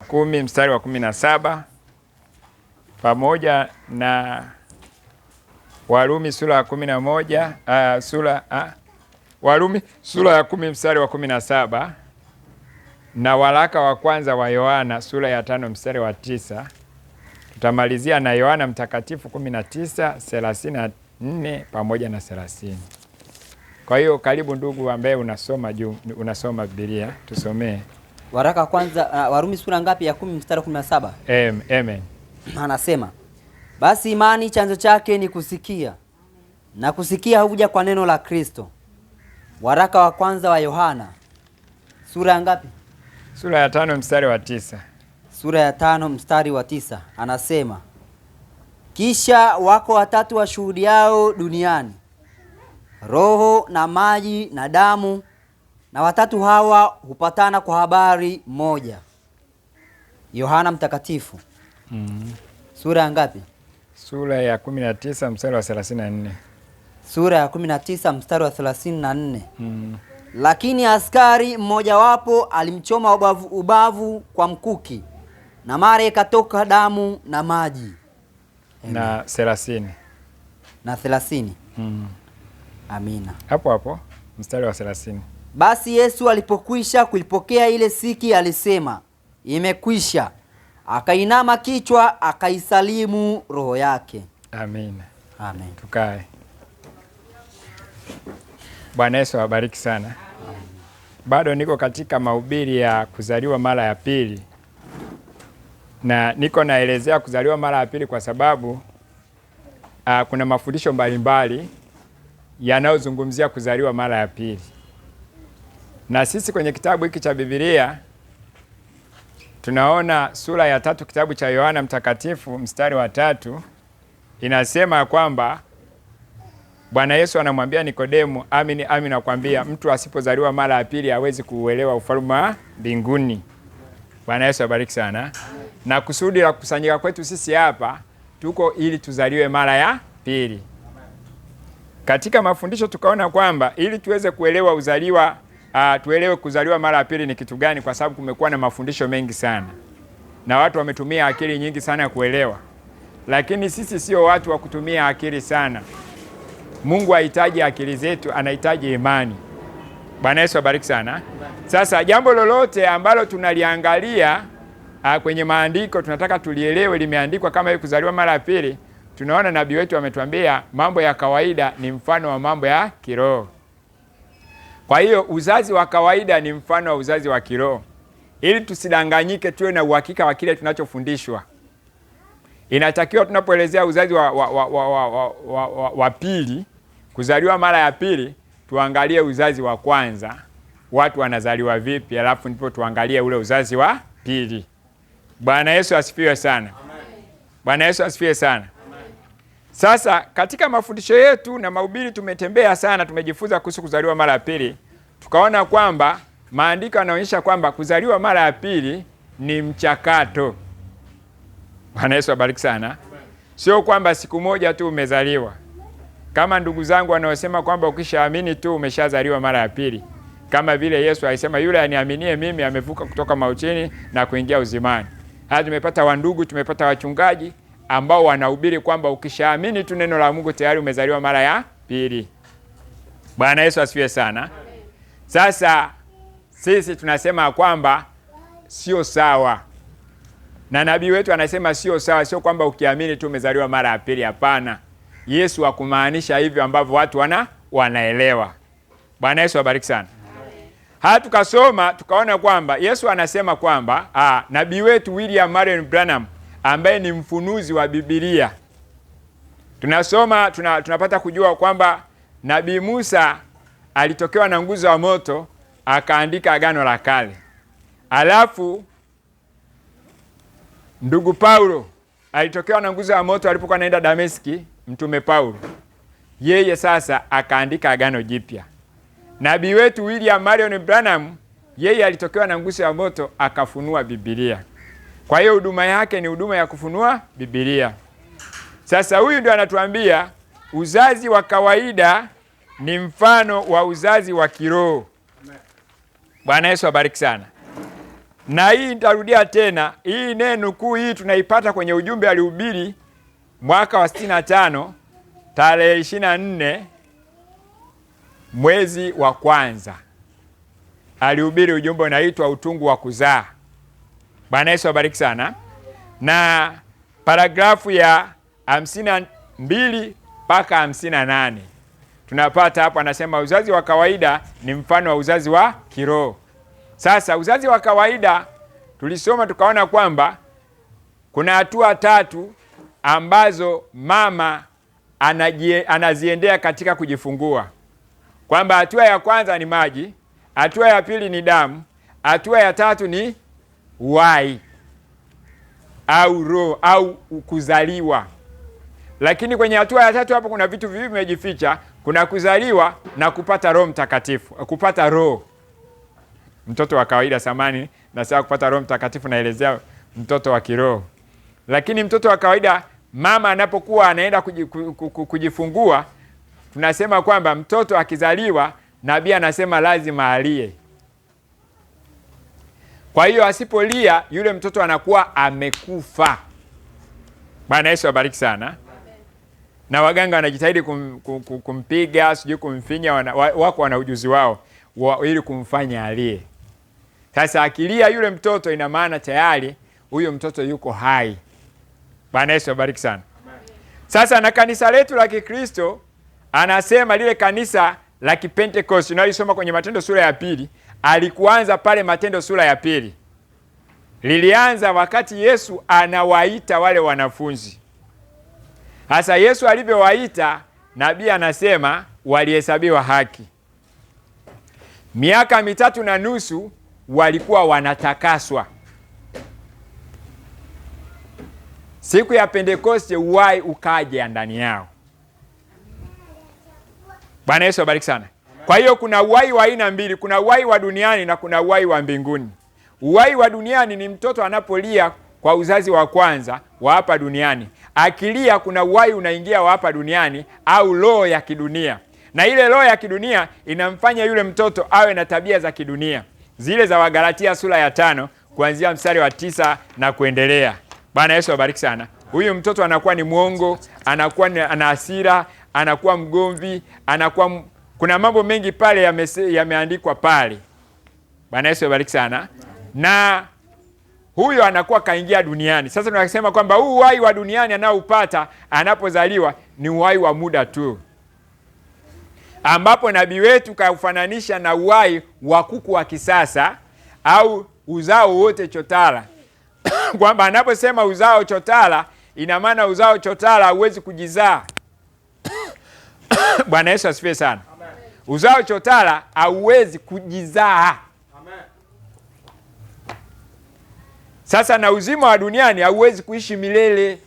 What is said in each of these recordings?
10 mstari wa 17 pamoja na Warumi sura ya 11 Warumi sura ya 10 mstari wa 17 na waraka wa kwanza wa Yohana sura ya 5 mstari wa 9. Tutamalizia na Yohana Mtakatifu 19:34 pamoja na 30. Kwa hiyo karibu ndugu ambaye unasoma Biblia, tusomee. Waraka wa kwanza Warumi sura ngapi? Ya 10 mstari wa 17. Amen. Anasema, basi imani chanzo chake ni kusikia, na kusikia huja kwa neno la Kristo. Waraka wa kwanza wa Yohana sura ngapi? Sura ya 5 mstari wa 9. Sura ya 5 mstari wa 9 anasema, kisha wako watatu washuhudiao duniani, roho na maji na damu, na watatu hawa hupatana kwa habari moja. Yohana Mtakatifu sura ya ngapi? Sura ya 19 mstari wa 34. Sura ya 19 mstari wa 34. Lakini askari mmojawapo alimchoma ubavu kwa mkuki, na mara ikatoka damu na maji. Na 30. Na 30. Amina. Hapo mstari wa 30. Basi Yesu alipokwisha kuipokea ile siki alisema, imekwisha. Akainama kichwa akaisalimu roho yake. Amen. Amen. Tukae. Bwana Yesu awabariki sana. Bado niko katika mahubiri ya kuzaliwa mara ya pili, na niko naelezea kuzaliwa mara ya pili kwa sababu kuna mafundisho mbalimbali yanayozungumzia kuzaliwa mara ya pili. Na sisi kwenye kitabu hiki cha Biblia tunaona sura ya 3 kitabu cha Yohana Mtakatifu mstari wa 3 inasema kwamba Bwana Yesu anamwambia Nikodemo, amini amini nakwambia, mtu asipozaliwa mara ya pili hawezi kuuelewa ufalme wa mbinguni. Bwana Yesu abariki sana. Na kusudi la kukusanyika kwetu sisi hapa tuko ili tuzaliwe mara ya pili. Katika mafundisho tukaona kwamba ili tuweze kuelewa tuelewe kuzaliwa mara ya pili ni kitu gani, kwa sababu kumekuwa na mafundisho mengi sana na watu wametumia akili nyingi sana kuelewa, lakini sisi sio watu wa kutumia akili sana. Mungu hahitaji akili zetu, anahitaji imani. Bwana Yesu abariki sana. Sasa jambo lolote ambalo tunaliangalia kwenye maandiko tunataka tulielewe limeandikwa kama hivi kuzaliwa mara ya pili. Tunaona nabii wetu ametuambia mambo ya kawaida ni mfano wa mambo ya kiroho. Kwa hiyo uzazi wa kawaida ni mfano wa uzazi wa kiroho. Ili tusidanganyike, tuwe na uhakika wa kile tunachofundishwa. Inatakiwa tunapoelezea uzazi wa pili, kuzaliwa mara ya pili, tuangalie uzazi wa kwanza, watu wanazaliwa vipi, alafu ndipo tuangalie ule uzazi wa pili. Bwana Yesu asifiwe sana. Bwana Yesu asifiwe sana. Sasa katika mafundisho yetu na mahubiri tumetembea sana, tumejifunza kuhusu kuzaliwa mara ya pili. Tukaona kwamba maandiko yanaonyesha kwamba kuzaliwa mara ya pili ni mchakato. Bwana Yesu abariki sana. Sio kwamba siku moja tu umezaliwa. Kama ndugu zangu wanaosema kwamba ukishaamini tu umeshazaliwa mara ya pili. Kama vile Yesu alisema yule aniaminie mimi amevuka kutoka mautini na kuingia uzimani. Hata tumepata wandugu, tumepata wachungaji ambao wanahubiri kwamba ukishaamini tu neno la Mungu tayari umezaliwa mara ya pili. Bwana Yesu asifiwe sana. Sasa sisi tunasema kwamba sio sawa. Na nabii wetu anasema sio sawa, sio kwamba ukiamini tu umezaliwa mara ya pili, hapana. Yesu hakumaanisha hivyo ambavyo watu wanaelewa. Bwana Yesu abariki sana. Hata tukasoma tukaona kwamba Yesu anasema kwamba nabii wetu William Marion Branham ambaye ni mfunuzi wa Biblia. Tunasoma tunapata kujua kwamba Nabii Musa alitokewa na nguzo ya moto akaandika Agano la Kale. Alafu ndugu Paulo alitokewa na nguzo ya moto alipokuwa anaenda Dameski, mtume Paulo. Yeye sasa akaandika Agano Jipya. Nabii wetu William Marion Branham yeye alitokewa na nguzo ya moto akafunua Biblia. Kwa hiyo huduma yake ni huduma ya kufunua Biblia. Sasa huyu ndio anatuambia uzazi wa kawaida ni mfano wa uzazi wa kiroho. Bwana Yesu abariki sana. Na hii nitarudia tena, hii neno kuu hii tunaipata kwenye ujumbe alihubiri mwaka wa 65 tarehe 24 mwezi wa kwanza. Alihubiri ujumbe unaitwa utungu wa kuzaa. Bwana Yesu abariki sana. Na paragrafu ya 52 mpaka 58 tunapata hapo, anasema uzazi wa kawaida ni mfano wa uzazi wa kiroho. Sasa uzazi wa kawaida tulisoma tukaona kwamba kuna hatua 3 ambazo mama anaziendea katika kujifungua. Kwamba hatua ya kwanza ni maji, hatua ya pili ni damu, hatua ya 3 ni uhai au roho au kuzaliwa. Lakini kwenye hatua ya 3 hapo kuna vitu viwili vimejificha, kuna kuzaliwa na kupata Roho Mtakatifu, kupata roho. Mtoto wa kawaida samani na sawa, kupata Roho Mtakatifu naelezea mtoto wa kiroho. Lakini mtoto wa kawaida mama anapokuwa anaenda kujifungua, tunasema kwamba mtoto akizaliwa, nabii anasema lazima alie. Kwa hiyo asipolia yule mtoto anakuwa amekufa. Bwana Yesu abariki sana. Na waganga wanajitahidi kumpiga, sijui kumfinya, wako wana ujuzi wao ili kumfanya alie. Sasa akilia yule mtoto, ina maana tayari huyo mtoto yuko hai. Bwana Yesu abariki sana. Sasa na kanisa letu la Kikristo, anasema lile kanisa la Kipentekoste tunalisoma kwenye Matendo sura ya 2, alikuanza pale Matendo sura ya 2. Lilianza wakati Yesu anawaita wale wanafunzi. Hasa Yesu alivyowaita, nabii anasema walihesabiwa haki. Miaka 3.5 walikuwa wanatakaswa. Siku ya Pentekoste uhai ukaja ndani yao. Bwana Yesu abariki sana. Kwa hiyo kuna uhai wa aina mbili, kuna uhai wa duniani na kuna uhai wa mbinguni. Uhai wa duniani ni mtoto anapolia kwa uzazi wa kwanza wa hapa duniani. Akilia kuna uhai unaingia wa hapa duniani au roho ya kidunia. Na ile roho ya kidunia inamfanya yule mtoto awe na tabia za kidunia. Zile za Wagalatia sura ya 5 kuanzia mstari wa 9 na kuendelea. Bwana Yesu abariki sana. Huyu mtoto anakuwa ni mwongo, anakuwa ana hasira, anakuwa mgomvi, anakuwa kuna mambo mengi pale yameandikwa pale. Bwana Yesu abariki sana. Na huyo anakuwa kaingia duniani. Sasa tunasema kwamba huu uhai wa duniani anaoupata anapozaliwa ni uhai wa muda tu, ambapo nabii wetu kaufananisha na uhai wa kuku wa kisasa au uzao wote chotara. Kwamba anaposema uzao chotara, ina maana uzao chotara hauwezi kujizaa. Bwana Yesu asifiwe sana. Amen. Uzao chotara hauwezi kujizaa. Amen. Sasa na uzima wa duniani hauwezi kuishi milele.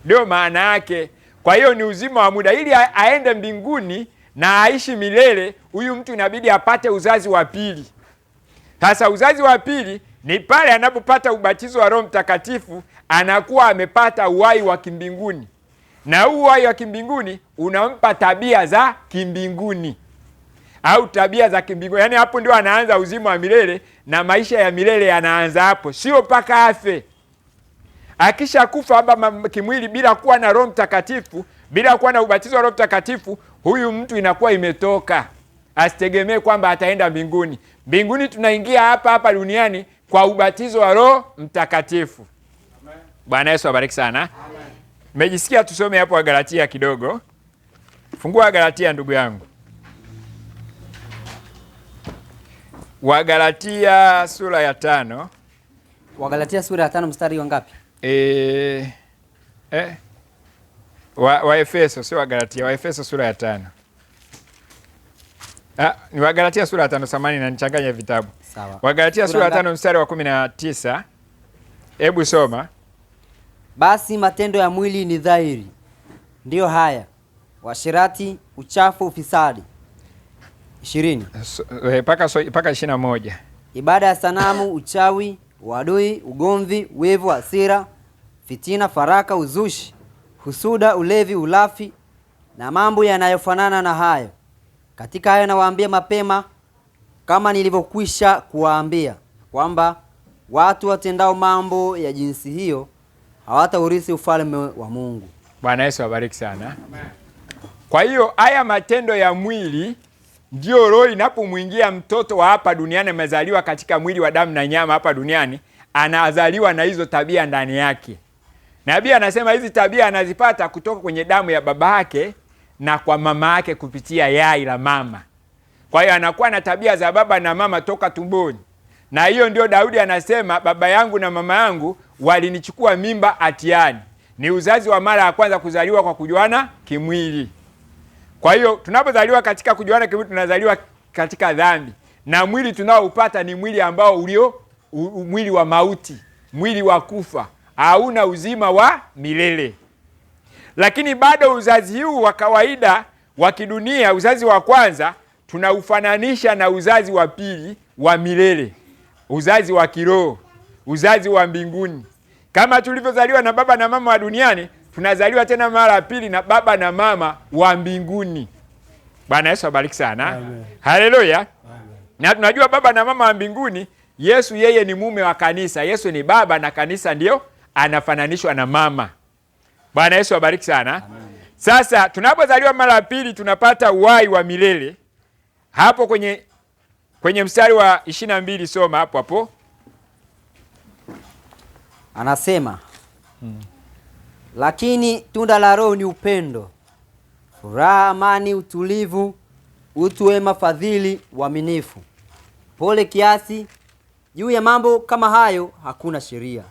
Ndio maana yake. Kwa hiyo ni uzima wa muda. Ili aende mbinguni na aishi milele, huyu mtu inabidi apate uzazi wa pili. Sasa uzazi wa pili ni pale anapopata ubatizo wa Roho Mtakatifu, anakuwa amepata uhai wa kimbinguni. Na huu uhai wa kimbinguni unampa tabia za kimbinguni au tabia za kimbinguni. Yaani hapo ndio anaanza uzima wa milele na maisha ya milele yanaanza hapo, sio mpaka afe. Akisha kufa hapa kimwili bila kuwa na Roho Mtakatifu, bila kuwa na ubatizo wa Roho Mtakatifu, huyu mtu inakuwa imetoka. Asitegemee kwamba ataenda mbinguni. Mbinguni tunaingia hapa duniani kwa ubatizo wa Roho Mtakatifu. Amen. Bwana Yesu abariki sana. Amen. Mmejisikia tusome hapo Wagalatia kidogo. Fungua Wagalatia ndugu yangu. Wagalatia sura ya 5. Wagalatia sura ya 5 mstari wa ngapi? Waefeso, sio Wagalatia, Waefeso sura ya 5. Ni Wagalatia sura ya 5, samani na nichanganya vitabu. Sawa. Wagalatia sura ya 5 mstari wa 19. Hebu soma. Basi matendo ya mwili ni dhahiri, ndiyo haya: uasherati, uchafu, ufisadi. 20. Paka 21. Ibada ya sanamu, uchawi, uadui, ugomvi, wivu, hasira, fitina, faraka, uzushi, husuda, ulevi, ulafi na mambo yanayofanana na hayo. Katika hayo nawaambia mapema, kama nilivyokwisha kuwaambia, kwamba watu watendao mambo ya jinsi hiyo hawataurithi ufalme wa Mungu. Bwana Yesu abariki sana. Kwa hiyo haya matendo ya mwili ndio roho inapomwingia mtoto wa hapa duniani, amezaliwa katika mwili wa damu na nyama hapa duniani, anazaliwa na hizo tabia ndani yake. Nabii anasema hizi tabia anazipata kutoka kwenye damu ya baba yake na kwa mama yake kupitia yai la mama. Kwa hiyo anakuwa na tabia za baba na mama toka tumboni. Na hiyo ndio Daudi anasema, baba yangu na mama yangu walinichukua mimba atiani. Ni uzazi wa mara ya kwanza kuzaliwa kwa kujuana kimwili. Kwa hiyo tunapozaliwa katika kujuana kimwili, tunazaliwa katika dhambi. Na mwili tunaoupata ni mwili ambao mwili wa mauti, mwili wa kufa, hauna uzima wa milele. Lakini bado uzazi huu wa kawaida wa kidunia, uzazi wa kwanza, tunaufananisha na uzazi wa pili wa milele, uzazi wa kiroho, uzazi wa mbinguni. Kama tulivyozaliwa na baba na mama wa duniani, tunazaliwa tena mara ya pili na baba na mama wa mbinguni. Bwana Yesu abariki sana. Haleluya. Na tunajua baba na mama wa mbinguni, Yesu yeye ni mume wa kanisa. Yesu ni baba na kanisa ndio anafananishwa na mama. Bwana Yesu abariki sana. Amen. Sasa tunapozaliwa mara ya pili tunapata uhai wa milele. Hapo kwenye mstari wa 22 soma hapo. Anasema, lakini tunda la Roho ni upendo, furaha, amani, utulivu, utu wema, fadhili, uaminifu, pole kiasi. Juu ya mambo kama hayo hakuna sheria.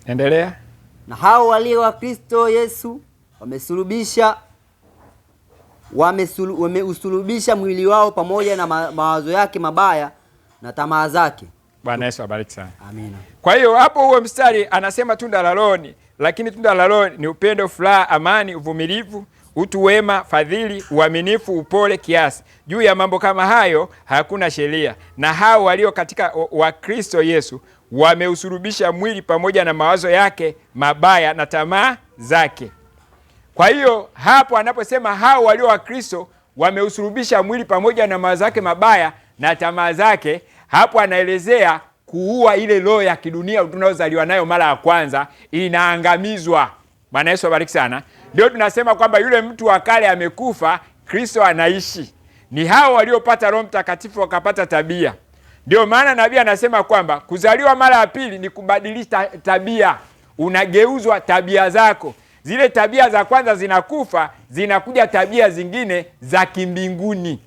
Endelea. Na hao walio wa Kristo Yesu wameusulubisha mwili wao pamoja na mawazo yake mabaya na tamaa zake. Bwana Yesu abariki sana. Amina. Kwa hiyo hapo huo mstari anasema tunda la Roho lakini tunda la Roho ni upendo, furaha, amani, uvumilivu, utu wema, fadhili, uaminifu, upole, kiasi. Juu ya mambo kama hayo hakuna sheria. Na hao walio katika wa Kristo Yesu wameusulubisha mwili pamoja na mawazo yake mabaya na tamaa zake. Kwa hiyo hapo anaposema hao walio wa Kristo wameusulubisha mwili pamoja na mawazo yake mabaya na tamaa zake, hapo anaelezea kuua ile roho ya kidunia tunayozaliwa nayo mara ya kwanza, inaangamizwa. Bwana Yesu abariki sana. Ndio tunasema kwamba yule mtu wa kale amekufa, Kristo anaishi. Ni hao waliopata Roho Mtakatifu wakapata tabia. Ndio maana nabii anasema kwamba kuzaliwa mara ya pili ni kubadilisha tabia. Unageuzwa tabia zako. Zile tabia za kwanza zinakufa, zinakuja tabia zingine za kimbinguni.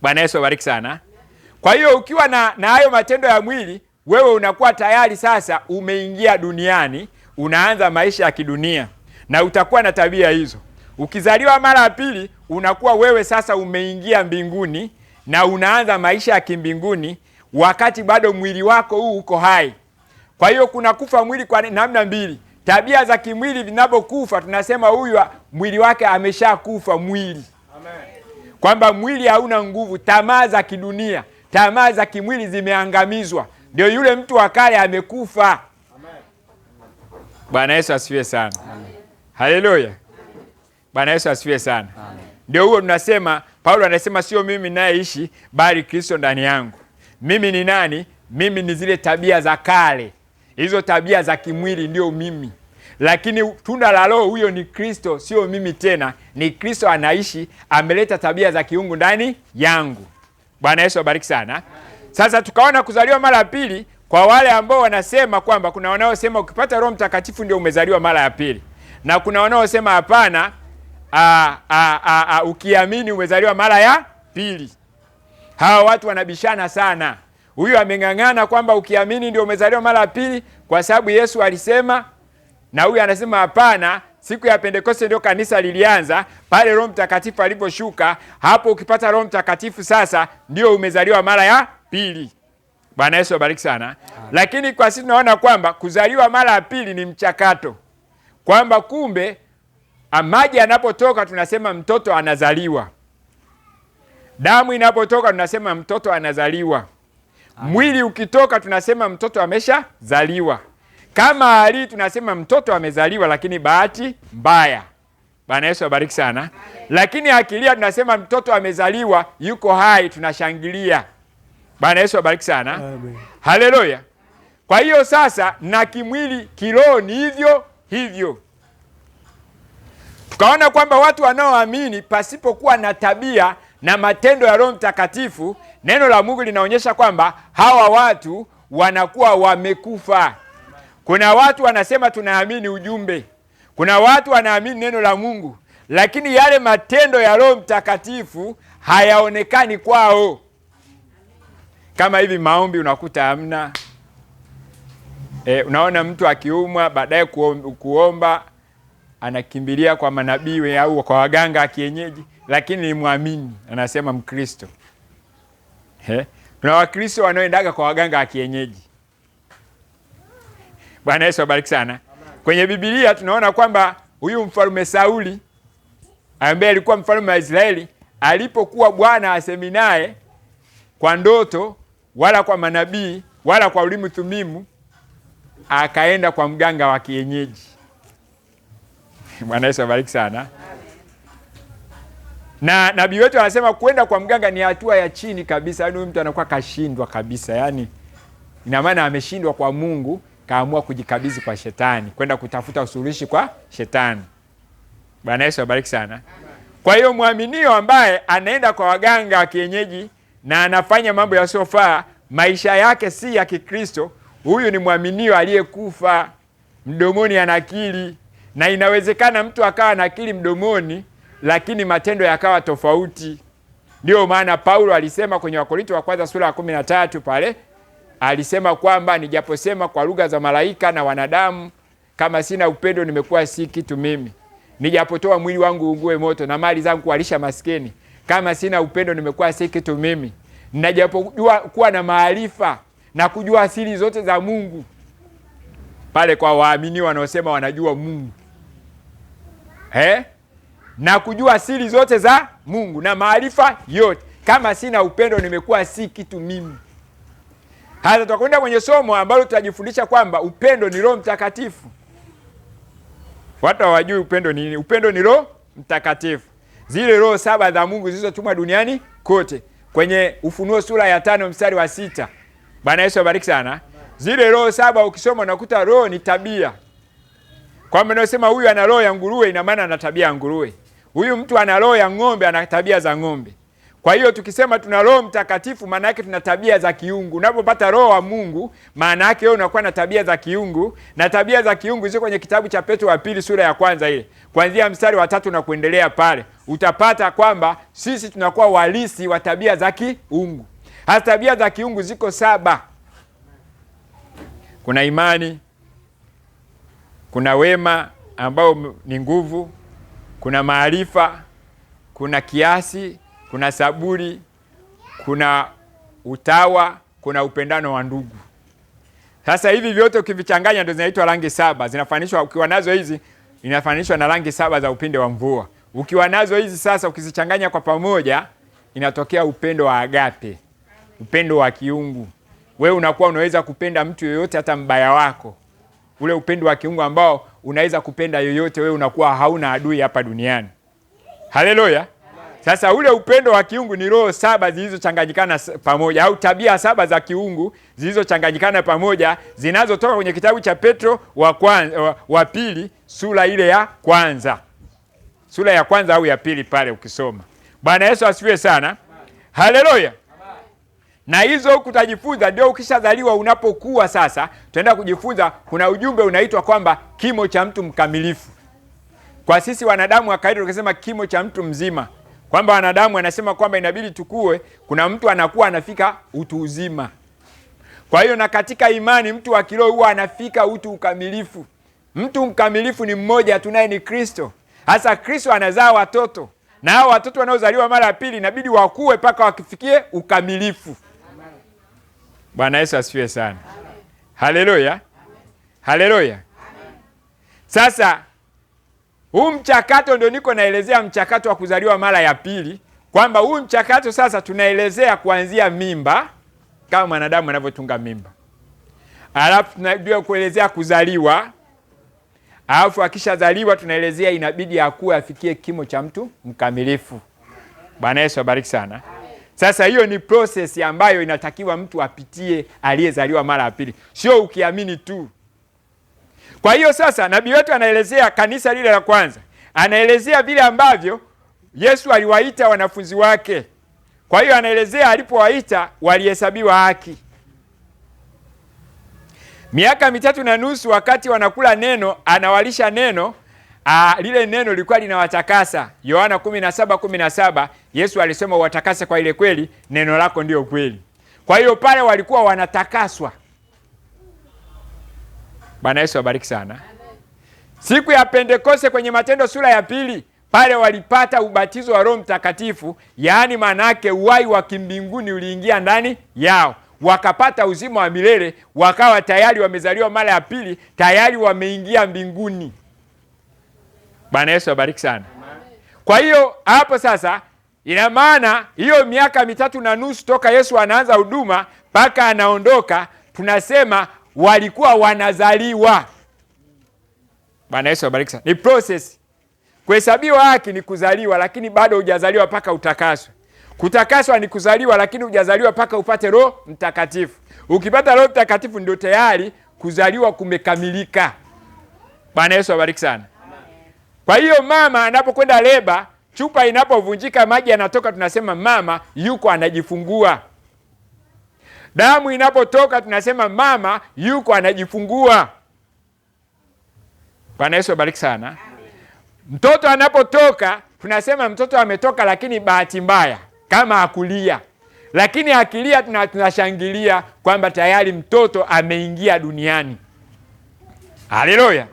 Bwana Yesu abariki sana. Kwa hiyo ukiwa na hayo matendo ya mwili, wewe unakuwa tayari sasa umeingia duniani, unaanza maisha ya kidunia na utakuwa na tabia hizo. Ukizaliwa mara ya pili, unakuwa wewe sasa umeingia mbinguni na unaanza maisha ya kimbinguni wakati bado mwili wako huu uko hai. Kwa hiyo kuna kufa mwili kwa namna mbili. Tabia za kimwili vinapokufa, tunasema huyu mwili wake ameshakufa mwili. Amen. Kwamba mwili hauna nguvu, tamaa za kidunia, tamaa za kimwili zimeangamizwa. Ndio yule mtu wa kale amekufa. Amen. Bwana Yesu asifiwe sana. Amen. Haleluya. Bwana Yesu asifiwe sana. Amen. Ndio huo tunasema, Paulo anasema sio mimi ninayeishi bali Kristo ndani yangu. Mimi ni nani? Mimi ni zile tabia za kale. Hizo tabia za kimwili ndio mimi. Lakini tunda la Roho huyo ni Kristo, sio mimi tena. Ni Kristo anaishi, ameleta tabia za kiungu ndani yangu. Bwana Yesu abariki sana. Sasa tukaona kuzaliwa mara ya pili kwa wale ambao wanasema kwamba kuna wanaosema ukipata Roho Mtakatifu ndio umezaliwa mara ya pili. Na kuna wanaosema hapana, ukiamini umezaliwa mara ya pili. Hawa watu wanabishana sana. Huyu ameng'ang'ana kwamba ukiamini ndio umezaliwa mara ya pili kwa sababu Yesu alisema, na huyu anasema hapana, siku ya Pentekoste ndio kanisa lilianza, pale Roho Mtakatifu aliposhuka, hapo ukipata Roho Mtakatifu sasa ndio umezaliwa mara ya pili. Bwana Yesu abariki sana. Lakini kwa sisi tunaona kwamba kuzaliwa mara ya pili ni mchakato. Kwamba kumbe maji yanapotoka tunasema mtoto anazaliwa. Damu inapotoka tunasema mtoto anazaliwa. Mwili ukitoka tunasema mtoto ameshazaliwa. Kama hali tunasema mtoto amezaliwa lakini bahati mbaya. Bwana Yesu abariki sana. Lakini akilia tunasema mtoto amezaliwa yuko hai, tunashangilia. Bwana Yesu abariki sana. Amen. Haleluya. Kwa hiyo sasa, na kimwili kiroho ni hivyo hivyo. Tukaona kwamba watu wanaoamini pasipokuwa na tabia na matendo ya Roho Mtakatifu, neno la Mungu linaonyesha kwamba hawa watu wanakuwa wamekufa. Kuna watu wanasema tunaamini ujumbe, kuna watu wanaamini neno la Mungu, lakini yale matendo ya Roho Mtakatifu hayaonekani kwao. Kama hivi maombi unakuta hamna. Unaona mtu akiumwa, baadaye kuomba anakimbilia kwa manabii au kwa waganga wa kienyeji, lakini ni muamini, anasema Mkristo. Kuna Wakristo wanaoendaga kwa waganga wa kienyeji. Bwana Yesu abariki sana. Kwenye Biblia tunaona kwamba huyu mfalme Sauli ambaye alikuwa mfalme wa Israeli, alipokuwa Bwana asemi naye kwa ndoto wala kwa manabii wala kwa ulimi thumimu, akaenda kwa mganga wa kienyeji. Bwana Yesu abariki sana. Na nabii wetu anasema kwenda kwa mganga ni hatua ya chini kabisa. Yaani mtu anakuwa kashindwa kabisa. Yaani ina maana ameshindwa kwa Mungu, kaamua kujikabidhi kwa shetani, kwenda kutafuta usuluhishi kwa shetani. Bwana Yesu abariki sana. Kwa hiyo mwaminio ambaye anaenda kwa waganga wa kienyeji na anafanya mambo yasiyofaa, maisha yake si ya Kikristo, huyu ni mwaminio aliyekufa. Mdomoni ana akili, na inawezekana mtu akawa na akili mdomoni lakini matendo yakawa tofauti. Ndio maana Paulo alisema kwenye Wakorintho wa kwanza sura ya 13 pale, alisema kwamba nijaposema kwa lugha za malaika na wanadamu, kama sina upendo nimekuwa si kitu mimi. Nijapotoa mwili wangu ungue moto na mali zangu kuwalisha maskini, kama sina upendo nimekuwa si kitu mimi. Ninajapojua kuwa na maarifa na kujua asili zote za Mungu. Pale kwa waamini wanaosema wanajua Mungu. Na kujua asili zote za Mungu na maarifa yote, kama sina upendo nimekuwa si kitu mimi. Hata tutakwenda kwenye somo ambalo tutajifundisha kwamba upendo ni Roho Mtakatifu. Watu hawajui upendo ni nini. Upendo ni Roho Mtakatifu. Zile roho 7 za Mungu zilizotumwa duniani kote. Kwenye Ufunuo sura ya 5 mstari wa 6. Bwana Yesu abariki sana. Zile roho 7 ukisoma unakuta roho ni tabia. Kwa maana unasema huyu ana roho ya nguruwe, ina maana ana tabia ya nguruwe. Huyu mtu ana roho ya ng'ombe, ana tabia za ng'ombe. Kwa hiyo tukisema tuna Roho Mtakatifu, maana yake tuna tabia za kiungu. Unapopata roho wa Mungu, maana yake wewe unakuwa na tabia za kiungu, na tabia za kiungu ziko kwenye kitabu cha Petro wa pili sura ya kwanza ile. Kuanzia mstari wa 3 na kuendelea pale, utapata kwamba sisi tunakuwa walisi wa tabia za kiungu. Hasa tabia za kiungu ziko 7. Kuna imani, kuna wema ambao ni nguvu, kuna maarifa, kuna kiasi, kuna saburi, kuna utawa, kuna upendano wa ndugu. Sasa hivi vyote ukivichanganya ndio zinaitwa rangi 7. Zinafanishwa, ukiwa nazo hizi inafanishwa na rangi 7 za upinde wa mvua. Ukiwa nazo hizi sasa ukizichanganya kwa pamoja inatokea upendo wa agape, upendo wa kiungu. Wewe unakuwa unaweza kupenda mtu yoyote, hata mbaya wako. Ule upendo wa kiungu ambao unaweza kupenda yoyote, wewe unakuwa hauna adui hapa duniani. Haleluya. Sasa ule upendo wa kiungu ni roho 7 zilizochanganyikana pamoja, au tabia 7 za kiungu zilizochanganyikana pamoja, zinazotoka kwenye kitabu cha Petro wa pili sura ile ya kwanza. Sura ya kwanza au ya pili pale ukisoma. Bwana Yesu asifiwe sana. Haleluya. Na hizo kutajifunza, ndio ukishazaliwa unapokuwa sasa, tunaenda kujifunza kuna ujumbe unaitwa kwamba kimo cha mtu mkamilifu. Kwa sisi wanadamu wa kawaida tukisema kimo cha mtu mzima, kwamba wanadamu anasema kwamba inabidi tukue, kuna mtu anakuwa anafika utu uzima. Kwa hiyo na katika imani mtu wa kiroho huwa anafika utu ukamilifu. Mtu mkamilifu ni mmoja tunaye, ni Kristo. Hasa Kristo anazaa watoto, na hao watoto wanaozaliwa mara ya pili inabidi wakue mpaka wakifikie ukamilifu. Bwana Yesu asifiwe sana. Haleluya. Haleluya. Sasa huu mchakato ndio niko naelezea, mchakato wa kuzaliwa mara ya pili, kwamba huu mchakato sasa tunaelezea kuanzia mimba, kama mwanadamu anavyotunga mimba. Alafu tunajua kuelezea kuzaliwa. Alafu akishazaliwa tunaelezea inabidi akue afikie kimo cha mtu mkamilifu. Bwana Yesu abariki sana. Sasa hiyo ni process ambayo inatakiwa mtu apitie aliyezaliwa mara ya pili, sio ukiamini tu. Kwa hiyo sasa nabii wetu anaelezea kanisa lile la kwanza, anaelezea vile ambavyo Yesu aliwaita wanafunzi wake. Kwa hiyo anaelezea alipowaita walihesabiwa haki. Miaka 3.5 wakati wanakula neno, anawalisha neno. Lile neno lilikuwa linawatakasa. Yohana 17:17 Yesu alisema watakase kwa ile kweli, neno lako ndio kweli. Kwa hiyo pale walikuwa wanatakaswa. Bwana Yesu abariki sana. Siku ya Pentekoste kwenye Matendo sura ya 2, pale walipata ubatizo wa Roho Mtakatifu, yaani maana yake uhai wa kimbinguni uliingia ndani yao. Wakapata uzima wa milele, wakawa tayari wamezaliwa mara ya pili, tayari wameingia mbinguni. Bwana Yesu abariki sana. Kwa hiyo hapo sasa ina maana hiyo miaka 3.5 toka Yesu anaanza huduma mpaka anaondoka, tunasema walikuwa wanazaliwa. Bwana Yesu abariki sana. Ni process. Kuhesabiwa haki ni kuzaliwa, lakini bado hujazaliwa mpaka utakaswe. Kutakaswa ni kuzaliwa, lakini hujazaliwa mpaka upate Roho Mtakatifu. Ukipata Roho Mtakatifu ndio tayari kuzaliwa kumekamilika. Bwana Yesu abariki sana. Kwa hiyo mama anapokwenda leba, chupa inapovunjika maji yanatoka, tunasema mama yuko anajifungua. Damu inapotoka tunasema mama yuko anajifungua. Bwana Yesu abariki sana. Mtoto anapotoka tunasema mtoto ametoka, lakini bahati mbaya kama akulia. Lakini akilia tunashangilia kwamba tayari mtoto ameingia duniani. Haleluya.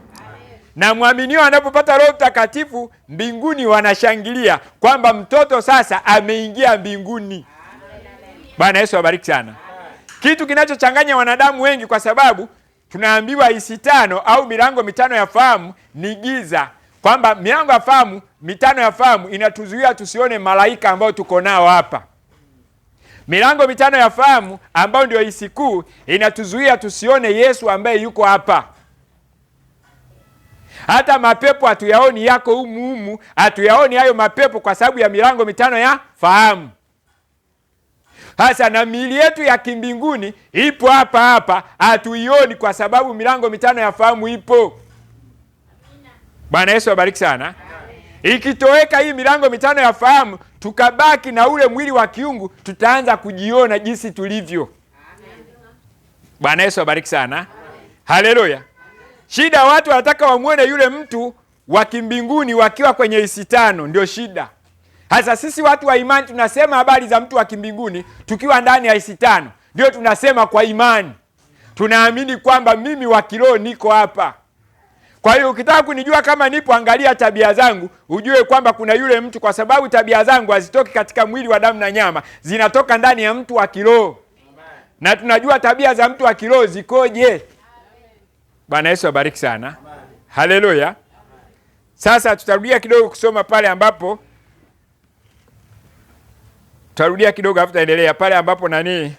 Na mwaminio anapopata Roho Mtakatifu mbinguni wanashangilia kwamba mtoto sasa ameingia mbinguni. Bwana Yesu abariki sana. Kitu kinachochanganya wanadamu wengi, kwa sababu tunaambiwa hisi 5 au milango 5 ya fahamu ni giza, kwamba milango ya fahamu 5 ya fahamu inatuzuia tusione malaika ambao tuko nao hapa. Milango 5 ya fahamu ambao ndio hisi kuu inatuzuia tusione Yesu ambaye yuko hapa. Hata mapepo hatuyaoni yako humu, hatuyaoni hayo mapepo kwa sababu ya milango 5 ya fahamu. Hasa na miili yetu ya kimbinguni ipo hapa, hatuioni kwa sababu milango 5 ya fahamu ipo. Bwana Yesu abariki sana. Ikitoweka hii milango 5 ya fahamu, tukabaki na ule mwili wa kiungu, tutaanza kujiona jinsi tulivyo. Bwana Yesu abariki sana. Haleluya. Shida watu wanataka wamuone yule mtu wa kimbinguni wakiwa kwenye hisi 5, ndio shida. Hasa sisi watu wa imani tunasema habari za mtu wa kimbinguni tukiwa ndani ya hisi 5. Ndio tunasema kwa imani. Tunaamini kwamba mimi wa kiroho niko hapa. Kwa hiyo ukitaka kunijua kama nipo, angalia tabia zangu, ujue kwamba kuna yule mtu, kwa sababu tabia zangu hazitoki katika mwili wa damu na nyama, zinatoka ndani ya mtu wa kiroho. Na tunajua tabia za mtu wa kiroho zikoje. Bwana Yesu abariki sana. Haleluya. Sasa tutarudia kidogo kusoma pale ambapo tutarudia kidogo afu taendelea pale ambapo nani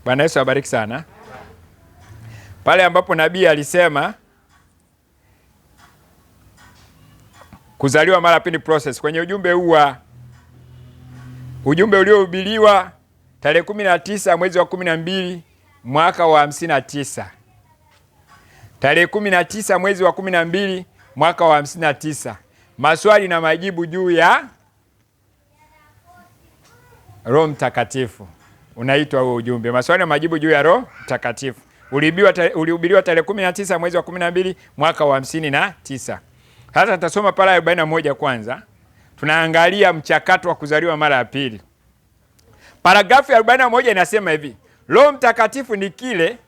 Bwana Yesu abariki sana. Pale ambapo nabii alisema kuzaliwa mara pili process, kwenye ujumbe huu, ujumbe uliohubiriwa tarehe 19 mwezi wa 12 mwaka wa 59. Tarehe 19 mwezi wa 12 mwaka wa 59. Maswali na majibu juu ya Roho Mtakatifu. Unaitwa huo ujumbe, maswali na majibu juu ya Roho Mtakatifu. Ulihubiriwa tarehe 19 mwezi wa 12 mwaka wa 59. Sasa tutasoma pale 41 kwanza. Tunaangalia mchakato wa kuzaliwa mara ya pili. Paragrafu ya 41 inasema hivi: Roho Mtakatifu ni kile ...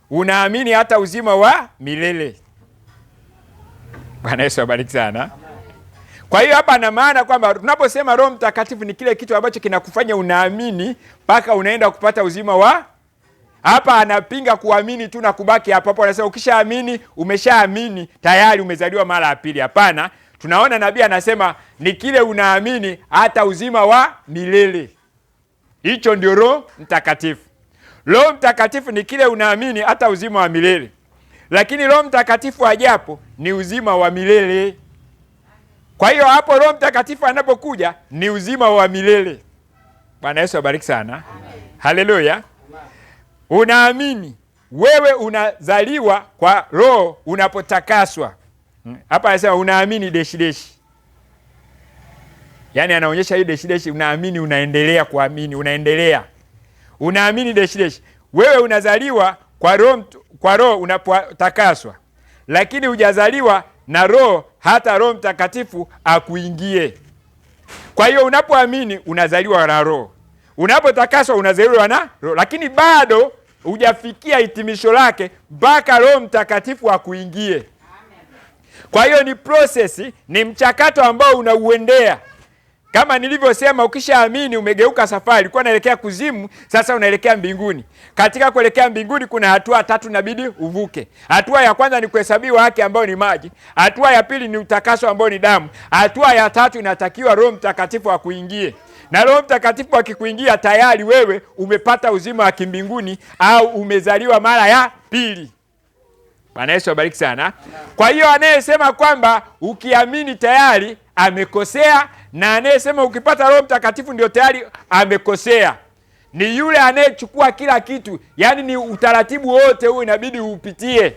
unaamini hata uzima wa milele. Bwana Yesu abariki sana. Kwa hiyo hapa ana maana kwamba tunaposema Roho Mtakatifu ni kile kitu ambacho kinakufanya unaamini mpaka unaenda kupata uzima wa... Hapa anapinga kuamini tu na kubaki hapo hapo. Anasema ukishaamini, umeshaamini, tayari umezaliwa mara ya pili. Hapana, tunaona nabii anasema ni kile unaamini hata uzima wa milele. Hicho ndio Roho Mtakatifu. Roho Mtakatifu ni kile unaamini hata uzima wa milele. lakini Roho Mtakatifu ajapo ni uzima wa milele. Kwa hiyo hapo Roho Mtakatifu anapokuja ni uzima wa milele. Bwana Yesu abariki sana. Haleluya. Unaamini wewe unazaliwa kwa Roho unapotakaswa. Hapa anasema unaamini deshi deshi. Yaani anaonyesha hii deshi deshi, unaamini, unaendelea kuamini, unaendelea. Unaamini deshi deshi. Wewe unazaliwa kwa Roho unapotakaswa. Lakini hujazaliwa na Roho hata Roho Mtakatifu akuingie. Kwa hiyo unapoamini unazaliwa na Roho. Unapotakaswa unazaliwa na Roho, lakini bado hujafikia hitimisho lake mpaka Roho Mtakatifu akuingie. Kwa hiyo ni process, ni mchakato ambao unauendea. Kama nilivyosema, ukishaamini umegeuka safari. Ulikuwa unaelekea kuzimu, sasa unaelekea mbinguni. Katika kuelekea mbinguni kuna hatua 3 inabidi uvuke. Hatua ya kwanza ni kuhesabiwa haki ambayo ni maji. Hatua ya pili ni utakaso ambao ni damu. Hatua ya 3 inatakiwa Roho Mtakatifu akuingie. Na Roho Mtakatifu akikuingia tayari wewe umepata uzima wa kimbinguni au umezaliwa mara ya pili. Bwana Yesu abariki sana. Kwa hiyo anayesema kwamba ukiamini tayari amekosea, na anayesema ukipata Roho Mtakatifu ndio tayari amekosea. Ni yule anayechukua kila kitu, yaani ni utaratibu wote huu inabidi upitie.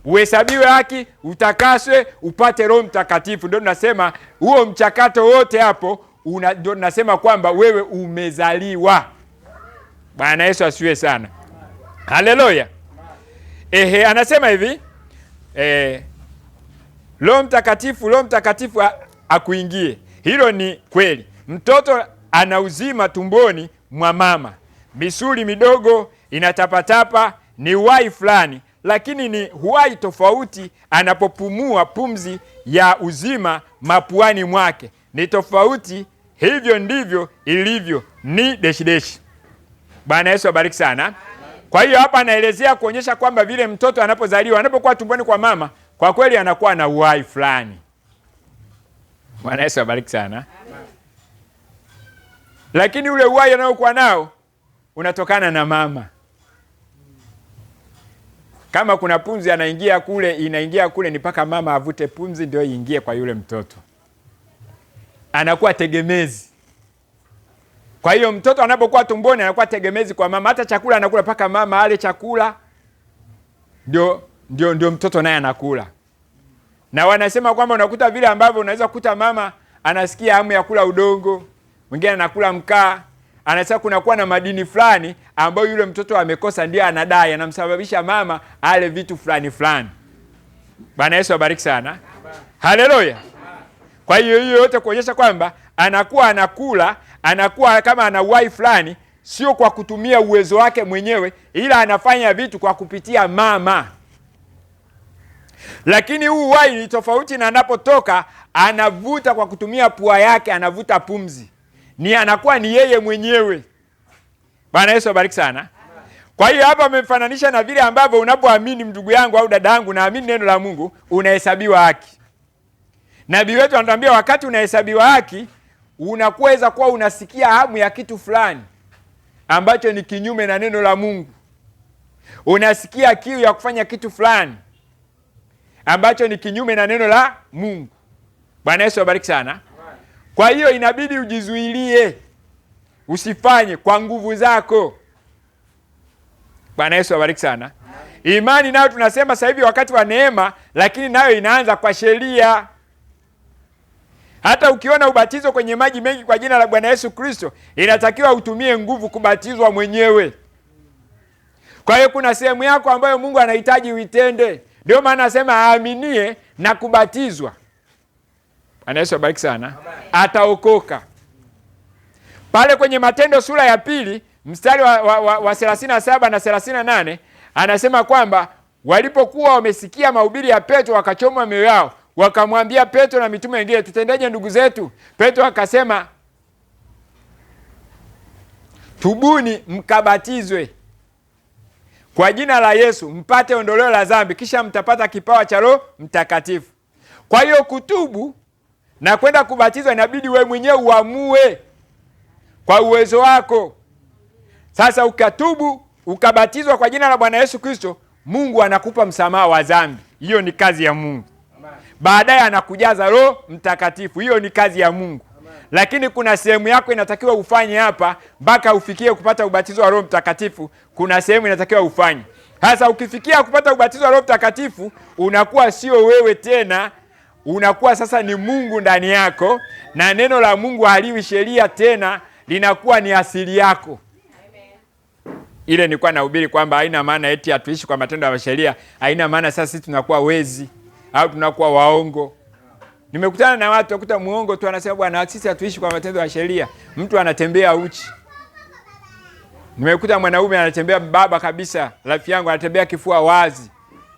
Uhesabiwe haki, utakaswe, upate Roho Mtakatifu. Ndio tunasema huo mchakato wote hapo ndio tunasema kwamba wewe umezaliwa. Bwana Yesu asiwe sana. Haleluya. Anasema hivi, Roho Mtakatifu akuingie. Hilo ni kweli. Mtoto ana uzima tumboni mwa mama. Misuli midogo inatapatapa, ni uhai fulani, lakini ni uhai tofauti anapopumua pumzi ya uzima mapuani mwake. Ni tofauti, hivyo ndivyo ilivyo, ni deshi. Bwana Yesu abariki sana. Kwa hiyo hapa anaelezea kuonyesha kwamba vile mtoto anapozaliwa, anapokuwa tumboni kwa mama, kwa kweli anakuwa na uhai fulani. Bwana Yesu abariki sana. Lakini ule uhai anaokuwa nao unatokana na mama. Kama kuna pumzi inaingia kule ni mpaka mama avute pumzi ndio iingie kwa yule mtoto. Anakuwa tegemezi. Kwa hiyo mtoto anapokuwa tumboni anakuwa tegemezi kwa mama. Hata chakula anakula mpaka mama ale chakula ndio mtoto naye anakula. Na wanasema kwamba unakuta vile ambavyo unaweza kukuta mama anasikia hamu ya kula udongo, mwingine anakula mkaa. Anasema kunakuwa na madini fulani ambayo yule mtoto amekosa, ndio anadai, anamsababisha mama ale vitu fulani. Bwana Yesu abariki sana. Haleluya. Kwa hiyo yote kuonyesha kwamba anakuwa kama ana uhai fulani, sio kwa kutumia uwezo wake mwenyewe, ila anafanya vitu kwa kupitia mama. Lakini huu uhai ni tofauti na anapotoka anavuta kwa kutumia pua yake, anavuta pumzi. Anakuwa ni yeye mwenyewe. Bwana Yesu abariki sana. Kwa hiyo hapa amefananisha na vile ambavyo unapoamini, ndugu yangu au dada yangu, naamini neno la Mungu, unahesabiwa haki. Nabii wetu anatuambia wakati unahesabiwa haki, unakuweza kuwa unasikia hamu ya kitu fulani ambacho ni kinyume na neno la Mungu. Unasikia kiu ya kufanya kitu fulani ambacho ni kinyume na neno la Mungu. Bwana Yesu abariki sana. Kwa hiyo inabidi ujizuilie, usifanye kwa nguvu zako. Bwana Yesu abariki sana. Imani nayo tunasema sasa hivi wakati wa neema, lakini nayo inaanza kwa sheria. Hata ukiona ubatizo kwenye maji mengi kwa jina la Bwana Yesu Kristo, inatakiwa utumie nguvu kubatizwa mwenyewe. Kwa hiyo kuna sehemu yako ambayo Mungu anahitaji uitende. Ndio maana anasema aaminie na kubatizwa, Bwana Yesu abariki sana, ataokoka. Pale kwenye Matendo sura ya 2 mstari wa 37 na 38 anasema kwamba walipokuwa wamesikia mahubiri ya Petro wakachoma mioyo yao, wakamwambia Petro na mitume wengine, tutendeje ndugu zetu? Petro akasema, tubuni mkabatizwe kwa jina la Yesu mpate ondoleo la dhambi, kisha mtapata kipawa cha Roho Mtakatifu. Kwa hiyo kutubu na kwenda kubatizwa inabidi wewe mwenyewe uamue kwa uwezo wako. Sasa ukatubu, ukabatizwa kwa jina la Bwana Yesu Kristo, Mungu anakupa msamaha wa dhambi, hiyo ni kazi ya Mungu. Baadaye anakujaza Roho Mtakatifu, hiyo ni kazi ya Mungu. Lakini kuna sehemu yako inatakiwa ufanye hapa mpaka ufikie kupata ubatizo wa Roho Mtakatifu. Kuna sehemu inatakiwa ufanye. Sasa ukifikia kupata ubatizo wa Roho Mtakatifu, unakuwa sio wewe tena, unakuwa sasa ni Mungu ndani yako, na neno la Mungu haliwi sheria tena, linakuwa ni asili yako. Ile nilikuwa nahubiri kwamba haina maana eti hatuishi kwa matendo ya sheria, haina maana sasa sisi tunakuwa wezi au tunakuwa waongo. Nimekutana na watu wakuta muongo tu anasema bwana sisi hatuishi kwa matendo ya sheria, mtu anatembea uchi. Nimekuta mwanaume anatembea baba kabisa, rafiki yangu anatembea kifua wazi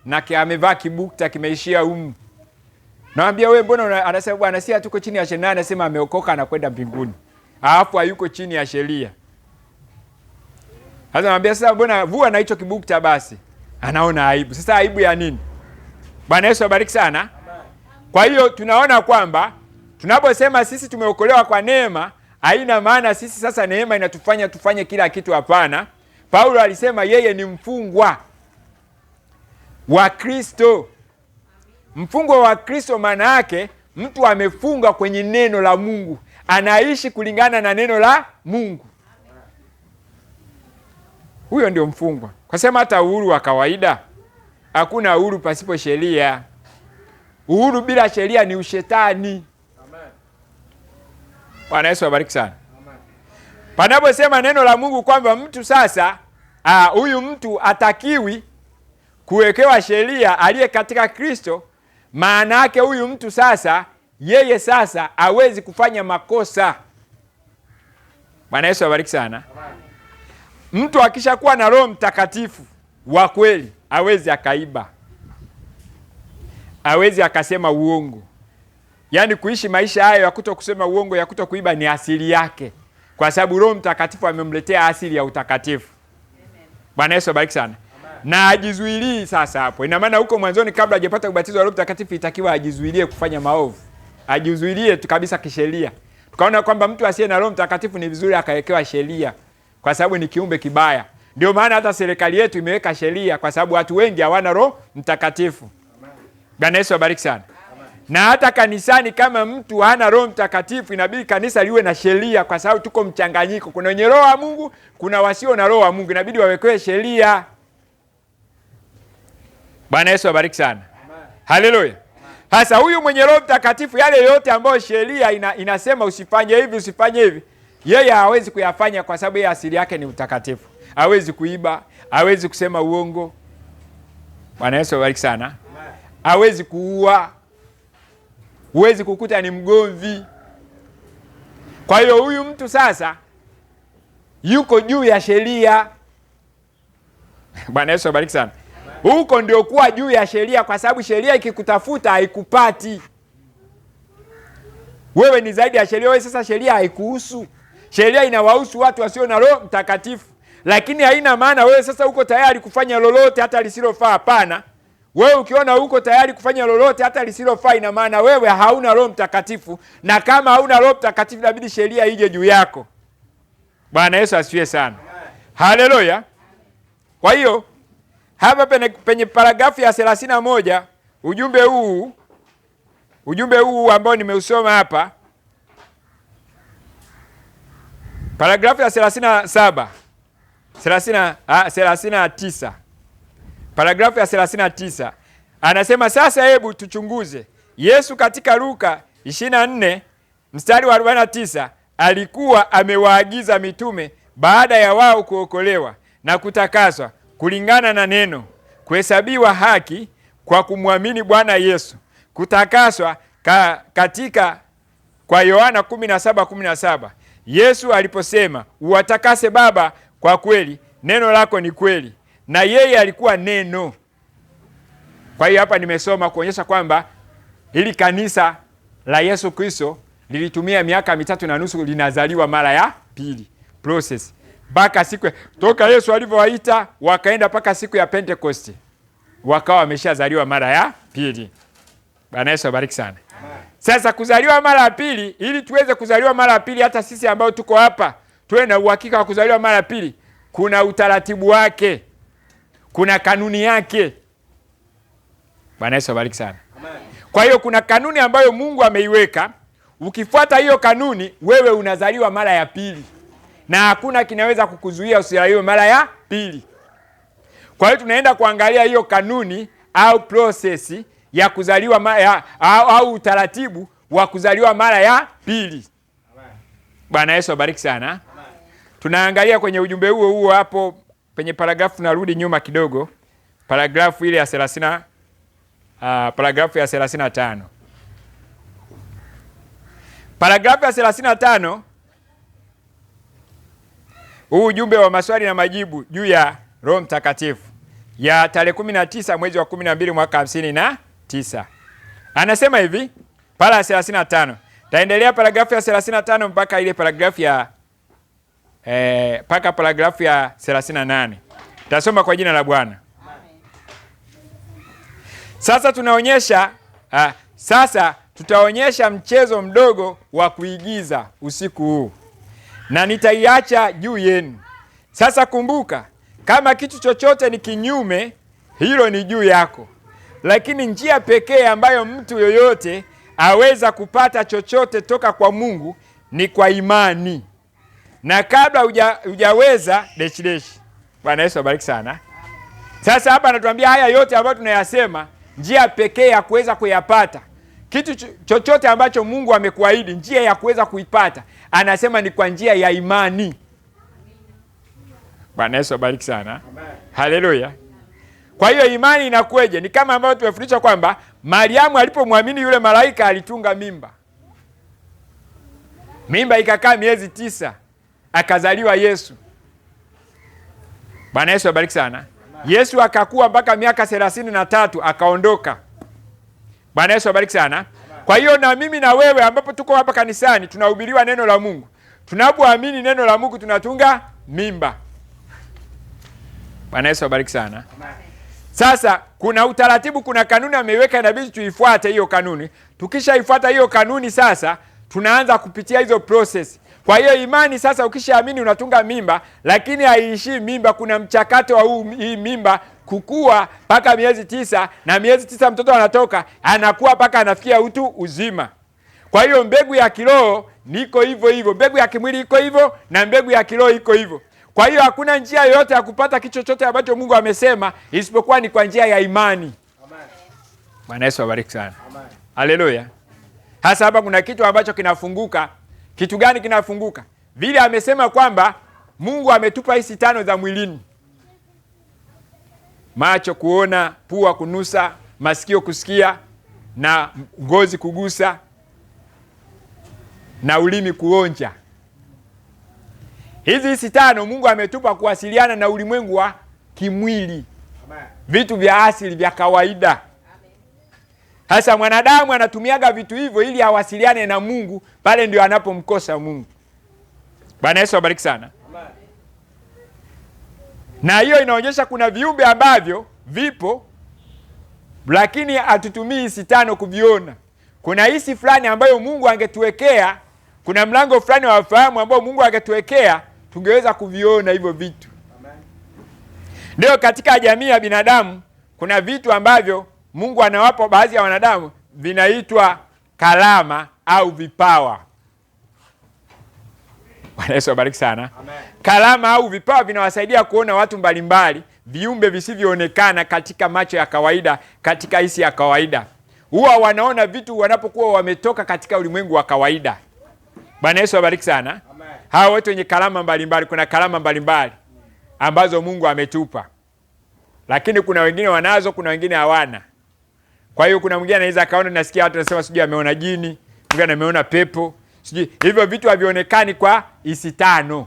na amevaa kibukta kimeishia humu. Naambia wewe mbona anasema bwana si hatuko chini ya sheria, anasema ameokoka anakwenda mbinguni. Alafu hayuko chini ya sheria. Sasa naambia sasa mbona vua na hicho kibukta basi. Anaona aibu. Sasa aibu ya nini? Bwana Yesu abariki sana. Kwa hiyo tunaona kwamba tunaposema sisi tumeokolewa kwa neema, haina maana sisi sasa neema inatufanya tufanye kila kitu, hapana. Paulo alisema yeye ni mfungwa wa Kristo. Mfungwa wa Kristo maana yake mtu amefunga kwenye neno la Mungu, anaishi kulingana na neno la Mungu. Huyo ndio mfungwa. Kwa sema hata uhuru wa kawaida, hakuna uhuru pasipo sheria. Uhuru bila sheria ni ushetani. Amen. Bwana Yesu abariki sana. Amen. Panaposema neno la Mungu kwamba mtu sasa huyu mtu atakiwi kuwekewa sheria aliye katika Kristo, maana yake huyu mtu sasa yeye sasa hawezi kufanya makosa. Bwana Yesu abariki sana. Amen. Mtu akishakuwa na Roho Mtakatifu wa kweli hawezi akaiba, hawezi akasema uongo. Yaani kuishi maisha hayo ya kutokusema uongo, ya kutokuiba ni asili yake, kwa sababu Roho Mtakatifu amemletea asili ya utakatifu. Bwana Yesu abariki sana. Na ajizuilie sasa hapo. Ina maana huko mwanzoni kabla hajapata ubatizo wa Roho Mtakatifu itakiwa ajizuilie kufanya maovu. Ajizuilie tu kabisa kisheria. Tukaona kwamba mtu asiye na Roho Mtakatifu ni vizuri akawekewa sheria, kwa sababu ni kiumbe kibaya. Ndio maana hata serikali yetu imeweka sheria, kwa sababu watu wengi hawana Roho Mtakatifu. Bwana Yesu abariki sana. Amen. Na hata kanisani kama mtu hana Roho Mtakatifu inabidi kanisa liwe na sheria, kwa sababu tuko mchanganyiko. Kuna wenye roho wa Mungu, kuna wasio na roho wa Mungu, inabidi wawekewe sheria. Bwana Yesu abariki sana. Haleluya. Sasa huyu mwenye Roho Mtakatifu yale yote ambayo sheria inasema usifanye hivi, usifanye hivi, yeye hawezi kuyafanya, kwa sababu yeye asili yake ni utakatifu. Hawezi kuiba, hawezi kusema uongo. Bwana Yesu abariki sana. Hawezi kuua, huwezi kukuta ni mgomvi. Kwa hiyo huyu mtu sasa yuko juu ya sheria. Bwana Yesu abariki sana. Huko ndio kuwa juu ya sheria, kwa sababu sheria ikikutafuta haikupati. Wewe ni zaidi ya sheria. Wewe sasa sheria haikuhusu. Sheria inawahusu watu wasio na Roho Mtakatifu. Lakini haina maana wewe sasa uko tayari kufanya lolote hata lisilofaa, hapana. Wewe ukiona uko tayari kufanya lolote hata lisilofaa, ina maana wewe hauna Roho Mtakatifu, na kama hauna Roho Mtakatifu inabidi sheria ije juu yako. Bwana Yesu asifiwe sana. Haleluya. Kwa hiyo hapa penye paragrafu ya 31 ujumbe huu ambao nimeusoma hapa, paragrafu ya 39, paragrafu ya 39 anasema sasa hebu tuchunguze. Yesu katika Luka 24 mstari wa 49 alikuwa amewaagiza mitume baada ya wao kuokolewa na kutakaswa kulingana na neno, kuhesabiwa haki kwa kumwamini Bwana Yesu, kutakaswa katika kwa Yohana 17:17. Yesu aliposema uwatakase Baba kwa kweli, neno lako ni kweli, na yeye alikuwa neno. Kwa hiyo hapa nimesoma kuonyesha kwamba hili kanisa la Yesu Kristo lilitumia miaka 3.5 linazaliwa mara ya pili process, mpaka siku toka Yesu alivyowaita wakaenda mpaka siku ya Pentecost wakawa wameshazaliwa mara ya pili. Bwana Yesu abariki sana. Sasa kuzaliwa mara ya pili, ili tuweze kuzaliwa mara ya pili, hata sisi ambao tuko hapa tuwe na uhakika wa kuzaliwa mara ya pili, kuna utaratibu wake. kuna kanuni yake. Bwana Yesu abariki sana. Kwa hiyo kuna kanuni ambayo Mungu ameiweka. Ukifuata hiyo kanuni, wewe unazaliwa mara ya pili, na hakuna kinaweza kukuzuia usizaliwe mara ya pili. Kwa hiyo tunaenda kuangalia hiyo kanuni au process ya kuzaliwa au utaratibu wa kuzaliwa mara ya pili. Bwana Yesu abariki sana. Tunaangalia kwenye ujumbe huo hapo penye paragrafu, narudi nyuma kidogo, paragrafu ile ya 30, paragrafu ya 35. Paragrafu ya 35, huu ujumbe wa maswali na majibu juu ya Roho Mtakatifu ya tarehe 19 mwezi wa 12 mwaka 59. Anasema hivi, para ya 35. Taendelea paragrafu ya 35 mpaka ile paragrafu ya mpaka paragrafu ya 38. Tasoma kwa jina la Bwana. Sasa tutaonyesha mchezo mdogo wa kuigiza usiku huu, na nitaiacha juu yenu. Sasa kumbuka, kama kitu chochote ni kinyume, hilo ni juu yako. Lakini njia pekee ambayo mtu yoyote aweza kupata chochote toka kwa Mungu ni kwa imani. Na kabla hujaweza deshi. Bwana Yesu abariki sana. Sasa hapa anatuambia haya yote ambayo tunayasema, njia pekee ya kuweza kuyapata kitu chochote ambacho Mungu amekuahidi, njia ya kuweza kuipata, anasema ni kwa njia ya imani. Bwana Yesu abariki sana. Haleluya. Kwa hiyo imani inakueje? Ni kama ambavyo tumefundishwa kwamba Mariamu alipomwamini yule malaika alitunga mimba. Mimba ikakaa miezi 9, akazaliwa Yesu. Bwana Yesu abariki sana. Yesu akakuwa mpaka miaka 33 akaondoka. Bwana Yesu abariki sana. Kwa hiyo na mimi na wewe ambapo tuko hapa kanisani tunahubiriwa neno la Mungu. Tunapoamini neno la Mungu tunatunga mimba. Bwana Yesu abariki sana. Sasa kuna utaratibu, kuna kanuni ameiweka, inabidi tuifuate hiyo kanuni. Tukishaifuata hiyo kanuni, sasa tunaanza kupitia hizo process. Kwa hiyo imani sasa, ukishaamini unatunga mimba, lakini haiishii mimba. Kuna mchakato wa hii mimba kukua mpaka miezi 9, na miezi 9 mtoto anatoka, anakuwa mpaka anafikia utu uzima. Kwa hiyo mbegu ya kiroho niko hivyo hivyo, mbegu ya kimwili iko hivyo, na mbegu ya kiroho iko hivyo. Kwa hiyo hakuna njia yoyote ya kupata kitu chochote ambacho Mungu amesema isipokuwa ni kwa njia ya imani. Amen. Bwana Yesu abariki sana. Amen. Haleluya. Hasa hapa kuna kitu ambacho kinafunguka. Kitu gani kinafunguka? Vile amesema kwamba Mungu ametupa hizi 5 za mwilini: macho kuona, pua kunusa, masikio kusikia, na ngozi kugusa, na ulimi kuonja. Hizi 5 Mungu ametupa kuwasiliana na ulimwengu wa kimwili. Amen. Vitu vya asili vya kawaida. Hasa mwanadamu anatumiaga vitu hivyo ili awasiliane na Mungu, pale ndio anapomkosa Mungu. Bwana Yesu abariki sana. Amen. Na hiyo inaonyesha kuna viumbe ambavyo vipo, lakini hatutumii hizi 5 kuviona. Kuna hisi fulani ambayo Mungu angetuwekea, kuna mlango fulani wa fahamu ambao Mungu angetuwekea, tungeweza kuviona hivyo vitu. Amen. Ndio katika jamii ya binadamu kuna vitu ambavyo Mungu anawapa baadhi ya wanadamu, vinaitwa karama au vipawa. Bwana Yesu abariki sana. Amen. Karama au vipawa vinawasaidia kuona watu mbalimbali, viumbe visivyoonekana katika macho ya kawaida, katika hisi ya kawaida. Huwa wanaona vitu wanapokuwa wametoka katika ulimwengu wa kawaida. Bwana Yesu abariki sana. Amen. Hawa watu wenye karama mbalimbali, kuna karama mbalimbali ambazo Mungu ametupa. Lakini kuna wengine wanazo, kuna wengine hawana. Kwa hiyo kuna mwingine anaweza kaona, nasikia watu wanasema sijui ameona jini, mwingine ameona pepo, sijui. Hivyo vitu havionekani kwa hisi 5.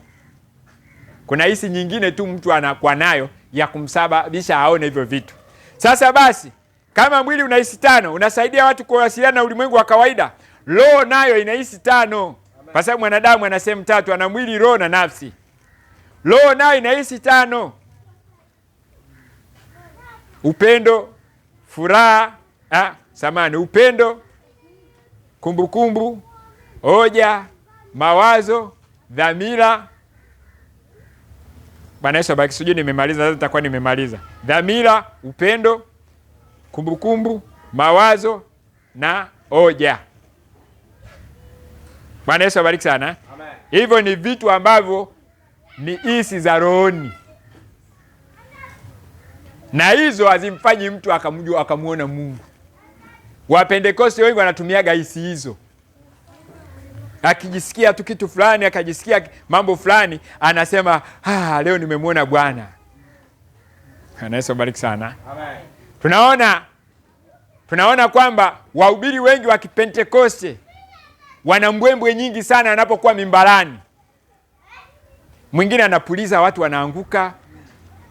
Kuna hisi nyingine tu mtu anakuwa nayo ya kumsababisha aone hivyo vitu. Sasa basi, kama mwili una hisi 5, unasaidia watu kuwasiliana na ulimwengu wa kawaida. Roho nayo ina hisi 5. Kwa sababu mwanadamu ana sehemu 3, ana mwili, roho na nafsi. Roho nayo ina hisi 5. Upendo, furaha, upendo, kumbukumbu, hoja, mawazo, dhamira, Bwana Yesu abariki. Sijui nimemaliza, sasa nitakuwa nimemaliza. Dhamira, upendo, kumbukumbu, mawazo na hoja. Bwana Yesu abariki sana. Amen. Hivyo ni vitu ambavyo ni hisi za rohoni, na hizo hazimfanyi mtu akamuona Mungu. Wapentekoste wengi wanatumiaga hisi hizo. Akijisikia tu kitu fulani, akajisikia mambo fulani, anasema leo nimemwona Bwana. Bwana Yesu abariki sana. Amen. Tunaona kwamba wahubiri wengi wa Kipentekoste wana mbwembwe nyingi sana anapokuwa mimbarani. Mwingine anapuliza watu wanaanguka,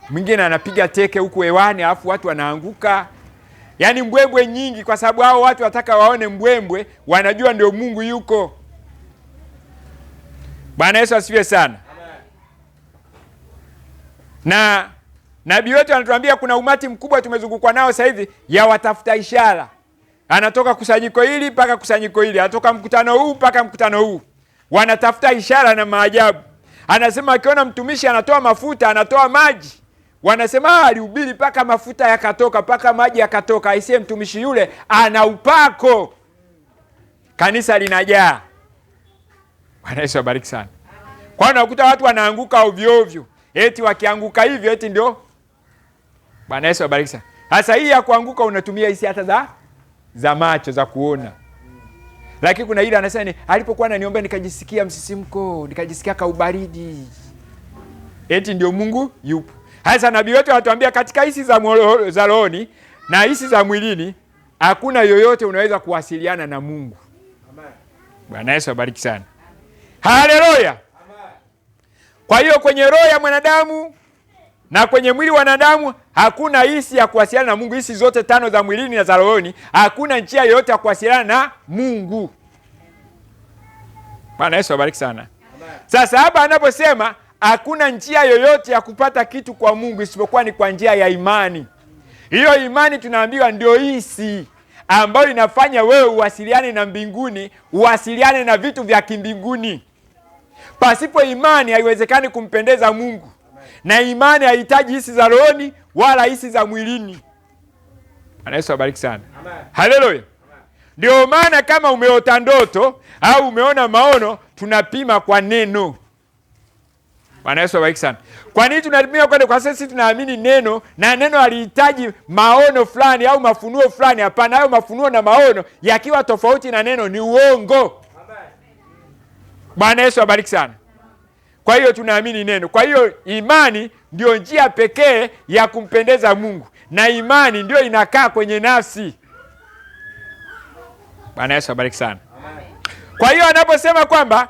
mwingine anapiga teke huku hewani alafu watu wanaanguka. Yaani mbwembwe nyingi, kwa sababu hao watu wataka waone mbwembwe, wanajua ndio Mungu yuko. Bwana Yesu asifiwe sana. Amen. Na nabii wetu anatuambia kuna umati mkubwa tumezungukwa nao sasa hivi ya watafuta ishara. Anatoka kusanyiko hili mpaka kusanyiko hili, anatoka mkutano huu mpaka mkutano huu. Wanatafuta ishara na maajabu. Anasema akiona mtumishi anatoa mafuta, anatoa maji, wanasema alihubiri mpaka mafuta yakatoka, mpaka maji yakatoka. Aisee, mtumishi yule ana upako. Kanisa linajaa. Bwana Yesu abariki sana. Kwa hiyo unakuta watu wanaanguka ovyo ovyo. Eti wakianguka hivyo eti ndio. Bwana Yesu abariki sana. Sasa hii ya kuanguka unatumia hisi hata za macho za kuona. Lakini kuna ile anasema ni alipokuwa ananiomba nikajisikia msisimko, nikajisikia kaubaridi. Eti ndio Mungu yupo. Sasa nabii wetu anatuambia katika hisi za rohoni na hisi za mwilini hakuna yoyote unaweza kuwasiliana na Mungu. Amen. Bwana Yesu abariki sana. Haleluya. Amen. Kwa hiyo kwenye roho ya mwanadamu na kwenye mwili wa wanadamu hakuna hisi ya kuwasiliana na Mungu. Hisi zote 5 za mwilini na za rohoni, hakuna njia yoyote ya kuwasiliana na Mungu. Bwana Yesu abariki sana. Amen. Sasa hapa anaposema hakuna njia yoyote ya kupata kitu kwa Mungu isipokuwa ni kwa njia ya imani. Hiyo imani tunaambiwa ndio hisi ambayo inafanya wewe uwasiliane na mbinguni, uwasiliane na vitu vya kimbinguni. Pasipo imani haiwezekani kumpendeza Mungu. Na imani haihitaji hisi za rohoni wala hisi za mwilini. Bwana Yesu abariki sana. Haleluya. Ndio maana kama umeota ndoto au umeona maono, tunapima kwa neno. Bwana Yesu abariki sana. Kwa nini tunapima kwa neno? Kwa sababu sisi tunaamini neno, na neno halihitaji maono fulani au mafunuo fulani. Hapana, hayo mafunuo na maono yakiwa tofauti na neno ni uongo. Bwana Yesu abariki sana. Kwa hiyo tunaamini neno. Kwa hiyo imani ndio njia pekee ya kumpendeza Mungu, na imani ndio inakaa kwenye nafsi. Bwana Yesu abariki sana. Kwa hiyo anaposema kwamba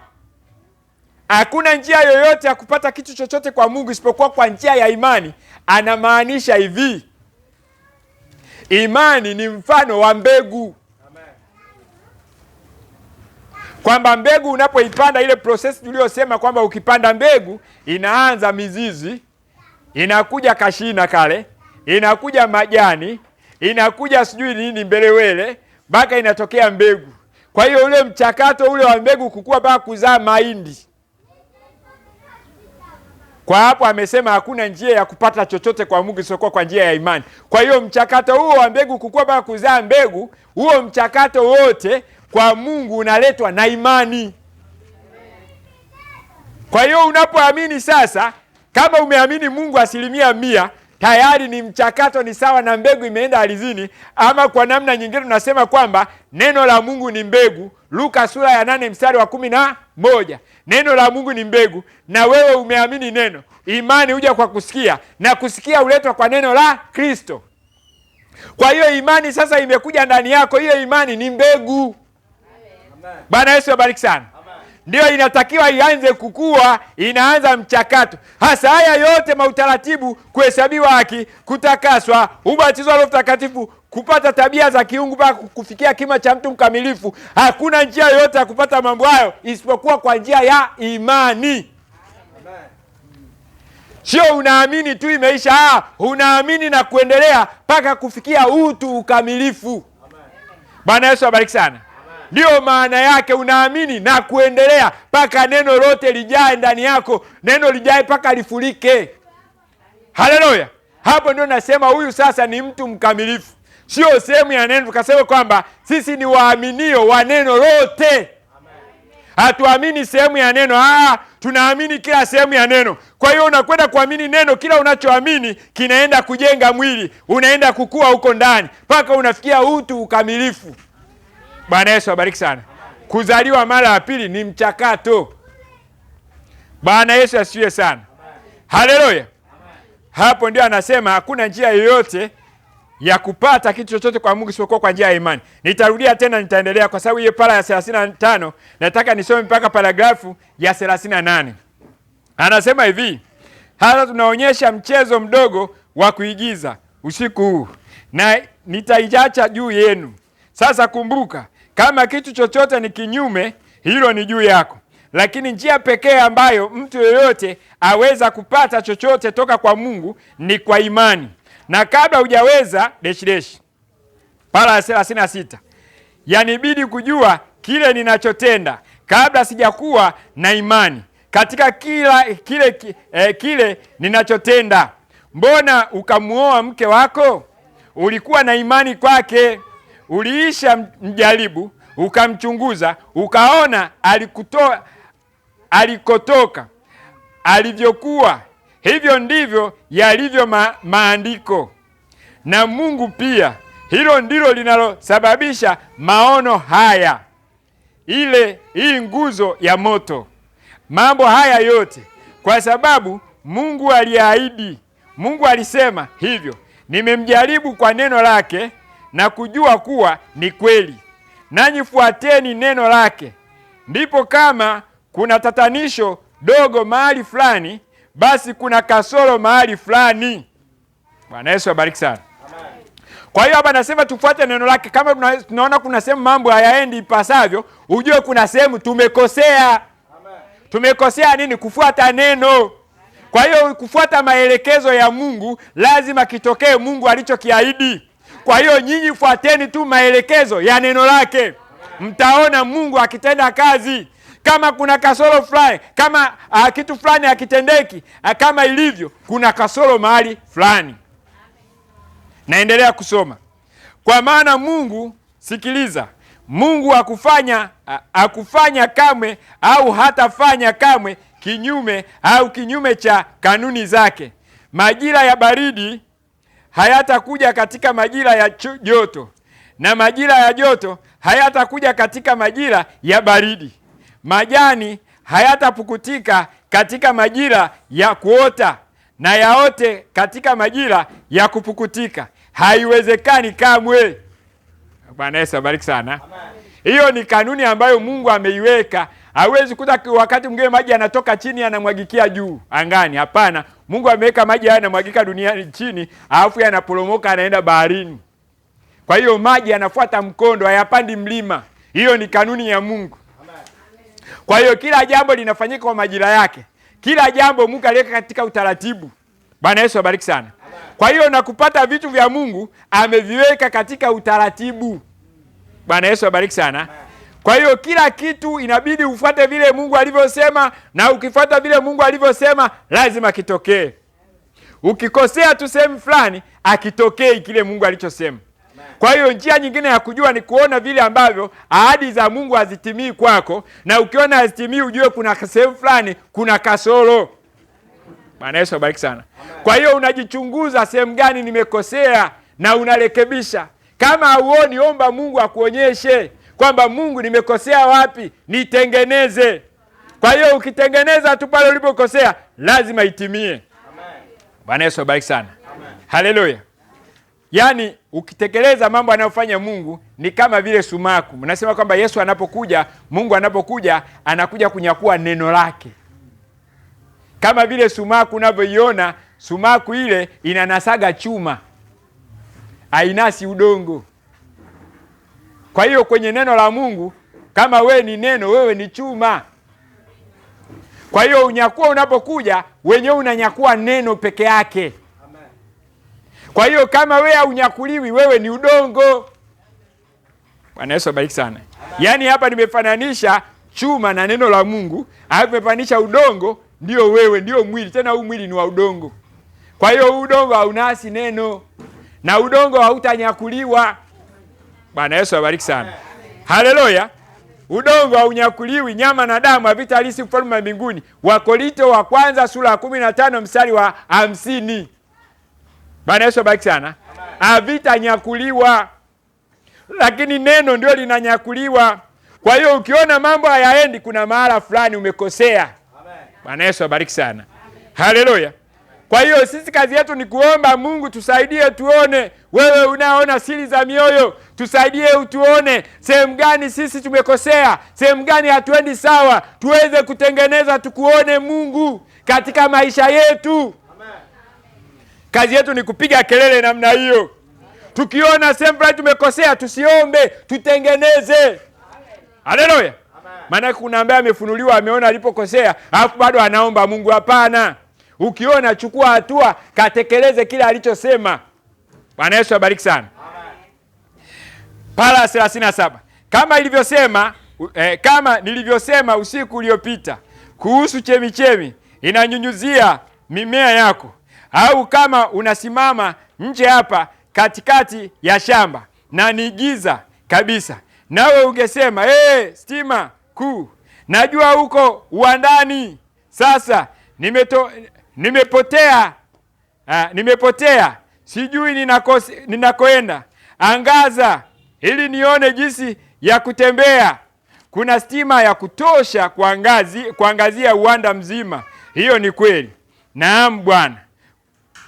hakuna njia yoyote ya kupata kitu chochote kwa Mungu isipokuwa kwa njia ya imani, anamaanisha hivi: imani ni mfano wa mbegu. Kwamba mbegu unapoipanda, ile process tuliyosema kwamba ukipanda mbegu inaanza mizizi, inakuja kashina kale, inakuja majani, inakuja sijui nini mbelewele, mpaka inatokea mbegu. Kwa hiyo ule mchakato ule wa mbegu kukua mpaka kuzaa mahindi. Kwa hapo amesema hakuna njia ya kupata chochote kwa Mungu isipokuwa kwa njia ya imani. Kwa hiyo mchakato huo wa mbegu kukua mpaka kuzaa mbegu, huo mchakato wote kwa Mungu unaletwa na imani. Kwa hiyo unapoamini sasa, kama umeamini Mungu 100%, tayari ni mchakato, ni sawa na mbegu imeenda ardhini. Ama kwa namna nyingine tunasema kwamba neno la Mungu ni mbegu. Luka sura ya 8 mstari wa 11. Neno la Mungu ni mbegu, na wewe umeamini neno. Imani huja kwa kusikia, na kusikia huletwa kwa neno la Kristo. Kwa hiyo imani sasa imekuja ndani yako, hiyo imani ni mbegu. Bwana Yesu abariki sana. Ndio inatakiwa ianze kukua, inaanza mchakato. Hasa haya yote mautaratibu, kuhesabiwa haki, kutakaswa, ubatizo wa Roho Mtakatifu, kupata tabia za kiungu mpaka kufikia kima cha mtu mkamilifu. Hakuna njia yoyote ya kupata mambo hayo isipokuwa kwa njia ya imani. Sio unaamini tu imeisha, unaamini na kuendelea mpaka kufikia utu ukamilifu. Bwana Yesu abariki sana. Ndio maana yake unaamini na kuendelea mpaka neno lote lijae ndani yako, neno lijae mpaka lifurike. Haleluya! Hapo ndio nasema huyu sasa ni mtu mkamilifu. Sio sehemu ya neno tukasema kwamba sisi ni waaminio wa neno lote. Hatuamini sehemu ya neno, tunaamini kila sehemu ya neno. Kwa hiyo unakwenda kuamini neno, kila unachoamini kinaenda kujenga mwili, unaenda kukua huko ndani mpaka unafikia utu ukamilifu. Bwana Yesu abariki sana. Kuzaliwa mara ya pili ni mchakato. Bwana Yesu asifiwe sana. Haleluya. Hapo ndio anasema hakuna njia yoyote ya kupata kitu chochote kwa Mungu isipokuwa kwa njia ya imani. Nitarudia tena, nitaendelea kwa sababu hiyo para ya 35 nataka nisome mpaka paragrafu ya 38. Anasema hivi: hata tunaonyesha mchezo mdogo wa kuigiza usiku huu na nitaiacha juu yenu. Sasa kumbuka, kama kitu chochote ni kinyume, hilo ni juu yako. Lakini njia pekee ambayo mtu yeyote aweza kupata chochote toka kwa Mungu ni kwa imani. Na kabla hujaweza para ya 36, yanibidi kujua kile ninachotenda kabla sijakuwa na imani katika kile ninachotenda. Mbona ukamuoa mke wako? Ulikuwa na imani kwake. Uliisha mjaribu, ukamchunguza, ukaona alikotoka, alivyokuwa. Hivyo ndivyo yalivyo maandiko. Na Mungu pia, hilo ndilo linalosababisha maono haya, hii nguzo ya moto, mambo haya yote, kwa sababu Mungu aliahidi. Mungu alisema hivyo, nimemjaribu kwa neno lake na kujua kuwa ni kweli. Nanyi fuateni neno lake. Ndipo kama kuna tatanisho dogo mahali fulani, basi kuna kasoro mahali fulani. Bwana Yesu abariki sana. Kwa hiyo hapa nasema tufuate neno lake. Kama tunaona kuna sehemu mambo hayaendi ipasavyo, ujue kuna sehemu tumekosea. Tumekosea nini? Kufuata neno. Kwa hiyo kufuata maelekezo ya Mungu, lazima kitokee Mungu alichokiahidi. Kwa hiyo nyinyi fuateni tu maelekezo ya neno lake, mtaona Mungu akitenda kazi. Kama kuna kasoro fulani, kama kitu fulani hakitendeki kama ilivyo, kuna kasoro mahali fulani. Naendelea kusoma. Kwa maana Mungu, sikiliza, Mungu hakufanya kamwe au hatafanya kamwe kinyume cha kanuni zake. Majira ya baridi hayatakuja katika majira ya joto, na majira ya joto hayatakuja katika majira ya baridi. Majani hayatapukutika katika majira ya kuota, na yaote katika majira ya kupukutika. Haiwezekani kamwe. Bwana Yesu abariki sana. Hiyo ni kanuni ambayo Mungu ameiweka. Hawezi kuta wakati mwingine maji yanatoka chini yanamwagikia juu angani. Hapana, Mungu ameweka maji haya yanamwagika duniani chini, alafu yanaporomoka yanaenda baharini. Kwa hiyo maji yanafuata mkondo, hayapandi mlima. Hiyo ni kanuni ya Mungu. Kwa hiyo kila jambo linafanyika kwa majira yake. Kila jambo Mungu aliweka katika utaratibu. Bwana Yesu abariki sana. Kwa hiyo na kupata vitu vya Mungu ameviweka katika utaratibu. Bwana Yesu abariki sana. Kwa hiyo kila kitu inabidi ufuate vile Mungu alivyosema, na ukifuata vile Mungu alivyosema lazima kitokee. Ukikosea tu sehemu fulani, akitokee kile Mungu alichosema. Kwa hiyo njia nyingine ya kujua ni kuona vile ambavyo ahadi za Mungu hazitimii kwako, na ukiona hazitimii ujue kuna sehemu fulani kuna kasoro. Bwana Yesu abariki sana. Kwa hiyo unajichunguza sehemu gani nimekosea na unarekebisha. Kama hauoni, omba Mungu akuonyeshe kwamba Mungu, nimekosea wapi, nitengeneze. Kwa hiyo ukitengeneza tu pale ulipokosea, lazima itimie. Bwana Yesu abariki sana. Haleluya. Yaani ukitekeleza mambo anayofanya Mungu ni kama vile sumaku. Mnasema kwamba Yesu anapokuja, Mungu anapokuja, anakuja kunyakua neno lake. Kama vile sumaku unavyoiona, sumaku ile inanasaga chuma, hainasi udongo. Kwa hiyo kwenye neno la Mungu, kama we ni neno, wewe ni chuma. Kwa hiyo unyakua unapokuja, wenyewe unanyakua neno peke yake. Kwa hiyo kama wewe haunyakuliwi, wewe ni udongo. Bwana Yesu abariki sana. Yaani hapa nimefananisha chuma na neno la Mungu, hapa nimefananisha udongo ndio wewe, ndio mwili. Tena huu mwili ni wa udongo. Kwa hiyo udongo haunasi neno, na udongo hautanyakuliwa. Bwana Yesu abariki sana. Haleluya. Udongo haunyakuliwi, nyama na damu havitalisi ufalme wa mbinguni. Wakorinto wa kwanza sura ya 15 mstari wa 50. Bwana Yesu abariki sana. Havitanyakuliwa, lakini neno ndio linanyakuliwa. Kwa hiyo ukiona mambo hayaendi, kuna mahala fulani umekosea. Bwana Yesu abariki sana. Haleluya. Kwa hiyo sisi kazi yetu ni kuomba Mungu tusaidie tuone. Wewe unaona siri za mioyo, tusaidie utuone sehemu gani sisi tumekosea, sehemu gani hatuendi sawa, tuweze kutengeneza, tukuone Mungu katika maisha yetu. Kazi yetu ni kupiga kelele namna hiyo. Tukiona sehemu fulani tumekosea, tusiombe, tutengeneze. Haleluya. Maana kuna ambaye amefunuliwa, ameona alipokosea, alafu bado anaomba Mungu. Hapana. Ukiona chukua hatua, katekeleze kile alichosema. Bwana Yesu abariki sana. Pala 37. Kama nilivyosema usiku uliopita kuhusu chemichemi inanyunyuzia mimea yako, au kama unasimama nje hapa katikati ya shamba na ni giza kabisa, nawe ungesema stima kuu, najua huko uwandani, sasa nimepotea, sijui ninakoenda, angaza ili nione jinsi ya kutembea. Kuna stima ya kutosha kuangazia uwanda mzima. Hiyo ni kweli. Naam Bwana,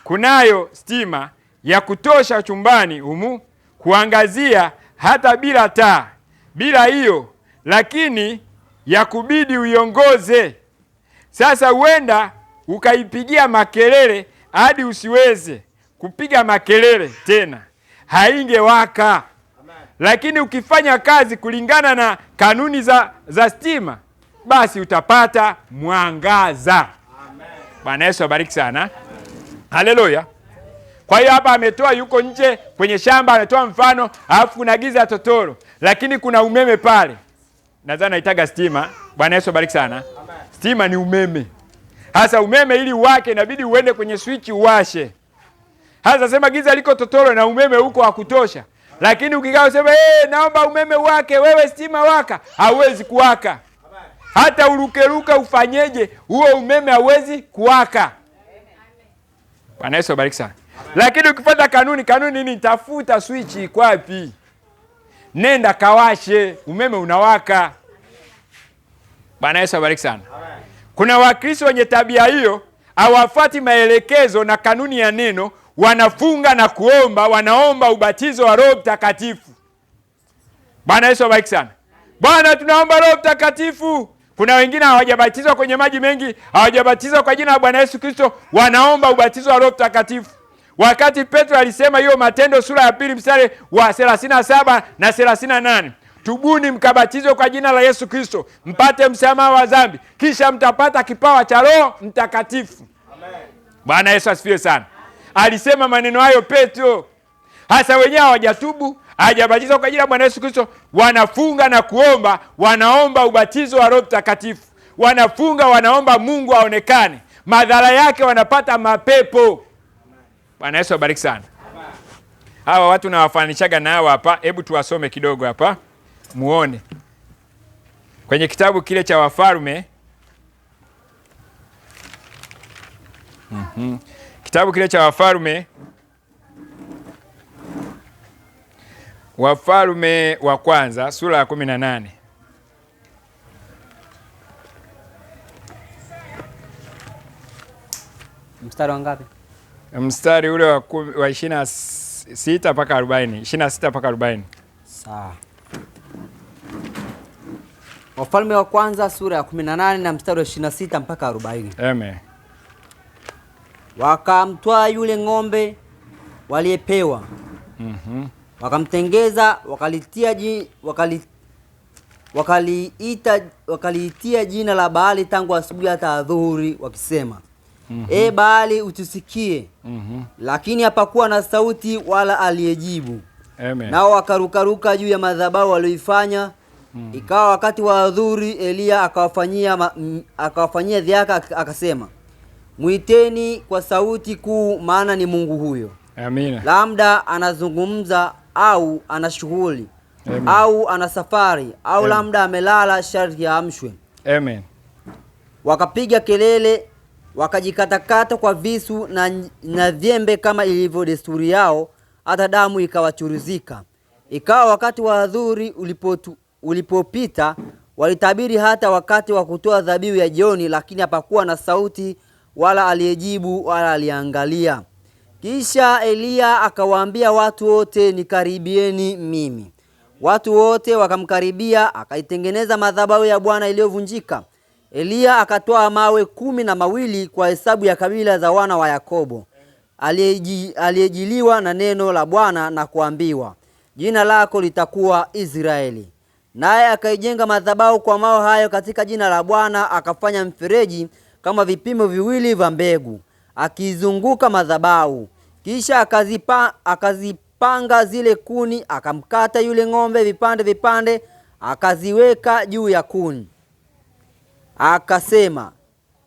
kunayo stima ya kutosha chumbani humu kuangazia hata bila taa. Bila hiyo lakini ya kubidi uiongoze. Sasa huenda ukaipigia makelele hadi usiweze kupiga makelele tena, haingewaka. Lakini ukifanya kazi kulingana na kanuni za stima, basi utapata mwangaza. Bwana Yesu abariki sana. Haleluya. Kwa hiyo hapa ametoa yuko nje kwenye shamba, ametoa mfano, alafu kuna giza totoro, lakini kuna umeme pale. Nadhani naitaga stima. Bwana Yesu abariki sana. Stima ni umeme. Hasa umeme ili uwake inabidi uende kwenye switch uwashe. Hasa sema giza liko totoro na umeme huko hakutosha. Lakini ukikaa useme naomba umeme wake, wewe stima waka, hauwezi kuwaka. Hata urukeruka ufanyeje, huo umeme hauwezi kuwaka. Bwana Yesu abariki sana. Lakini ukifuata kanuni nini? Tafuta switch iko wapi, nenda kawashe, umeme unawaka. Bwana Yesu abariki sana. Kuna Wakristo wenye tabia hiyo, hawafuati maelekezo na kanuni ya neno, wanafunga na kuomba, wanaomba ubatizo wa Roho Mtakatifu. Bwana Yesu abariki sana. Bwana, tunaomba Roho Mtakatifu. Kuna wengine hawajabatizwa kwenye maji mengi, hawajabatizwa kwa jina la Bwana Yesu Kristo, wanaomba ubatizo wa Roho Mtakatifu. Wakati Petro alisema hiyo, Matendo sura ya 2 mstari wa 37 na 38, tubuni mkabatizwe kwa jina la Yesu Kristo mpate msamaha wa dhambi, kisha mtapata kipawa cha Roho Mtakatifu. Amen. Bwana Yesu asifiwe sana. Alisema maneno hayo Petro. Hasa wenyewe hawajatubu, hawajabatizwa kwa jina la Bwana Yesu Kristo, wanafunga na kuomba, wanaomba ubatizo wa Roho Mtakatifu. Wanafunga, wanaomba Mungu aonekane. Madhara yake wanapata mapepo. Bwana Yesu abariki sana. Hawa watu nawafanishaga na hawa hapa. Hebu tuwasome kidogo hapa muone. Kwenye kitabu kile cha Wafalme. Kitabu kile cha Wafalme. Wafalme wa kwanza sura ya 18. Mstari wangapi? Mstari ule wa 26 mpaka 40. 26 mpaka 40. Sawa. Wafalme wa kwanza sura ya 18 na mstari wa 26 mpaka 40. Amen. Wakamtwaa yule ng'ombe waliyepewa. Wakamtengeza, wakaliitia jina la Baali tangu asubuhi hata adhuhuri, wakisema Baali utusikie. Lakini hapakuwa na sauti wala aliyejibu. Amen. Nao wakarukaruka juu ya madhabahu walioifanya. Ikawa wakati wa adhuhuri, Elia akawafanyia dhihaka akasema, Mwiteni kwa sauti kuu, maana ni Mungu huyo. Amina. Labda anazungumza au ana shughuli au ana safari au labda amelala, sharti aamshwe. Amen. Wakapiga kelele, wakajikatakata kwa visu na vyembe kama ilivyo desturi yao, hata damu ikawachuruzika. Ikawa wakati wa adhuhuri ulipopita, walitabiri hata wakati wa kutoa dhabihu ya jioni, lakini hapakuwa na sauti wala aliyejibu wala aliangalia. Kisha Eliya akawaambia watu wote, nikaribieni mimi. Watu wote wakamkaribia, akaitengeneza madhabahu ya Bwana iliyovunjika. Eliya akatoa mawe 12 kwa hesabu ya kabila za wana wa Yakobo, aliyejiliwa na neno la Bwana na kuambiwa, jina lako litakuwa Israeli. Naye akaijenga madhabahu kwa mawe hayo katika jina la Bwana, akafanya mfereji kama vipimo 2 vya mbegu akizunguka madhabahu. Kisha akazipanga zile kuni, akamkata yule ng'ombe vipande vipande, akaziweka juu ya kuni. Akasema,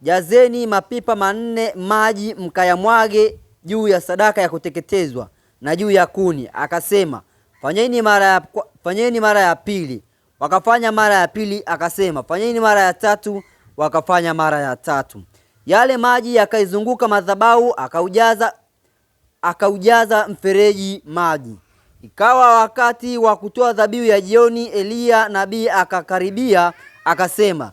jazeni mapipa 4 maji, mkayamwage juu ya sadaka ya kuteketezwa na juu ya kuni. Akasema, fanyeni mara ya pili. Wakafanya mara ya pili. Akasema, fanyeni mara ya tatu. Wakafanya mara ya tatu. Yale maji yakaizunguka madhabahu, akaujaza mfereji maji. Ikawa wakati wa kutoa dhabihu ya jioni, Eliya nabii akakaribia, akasema,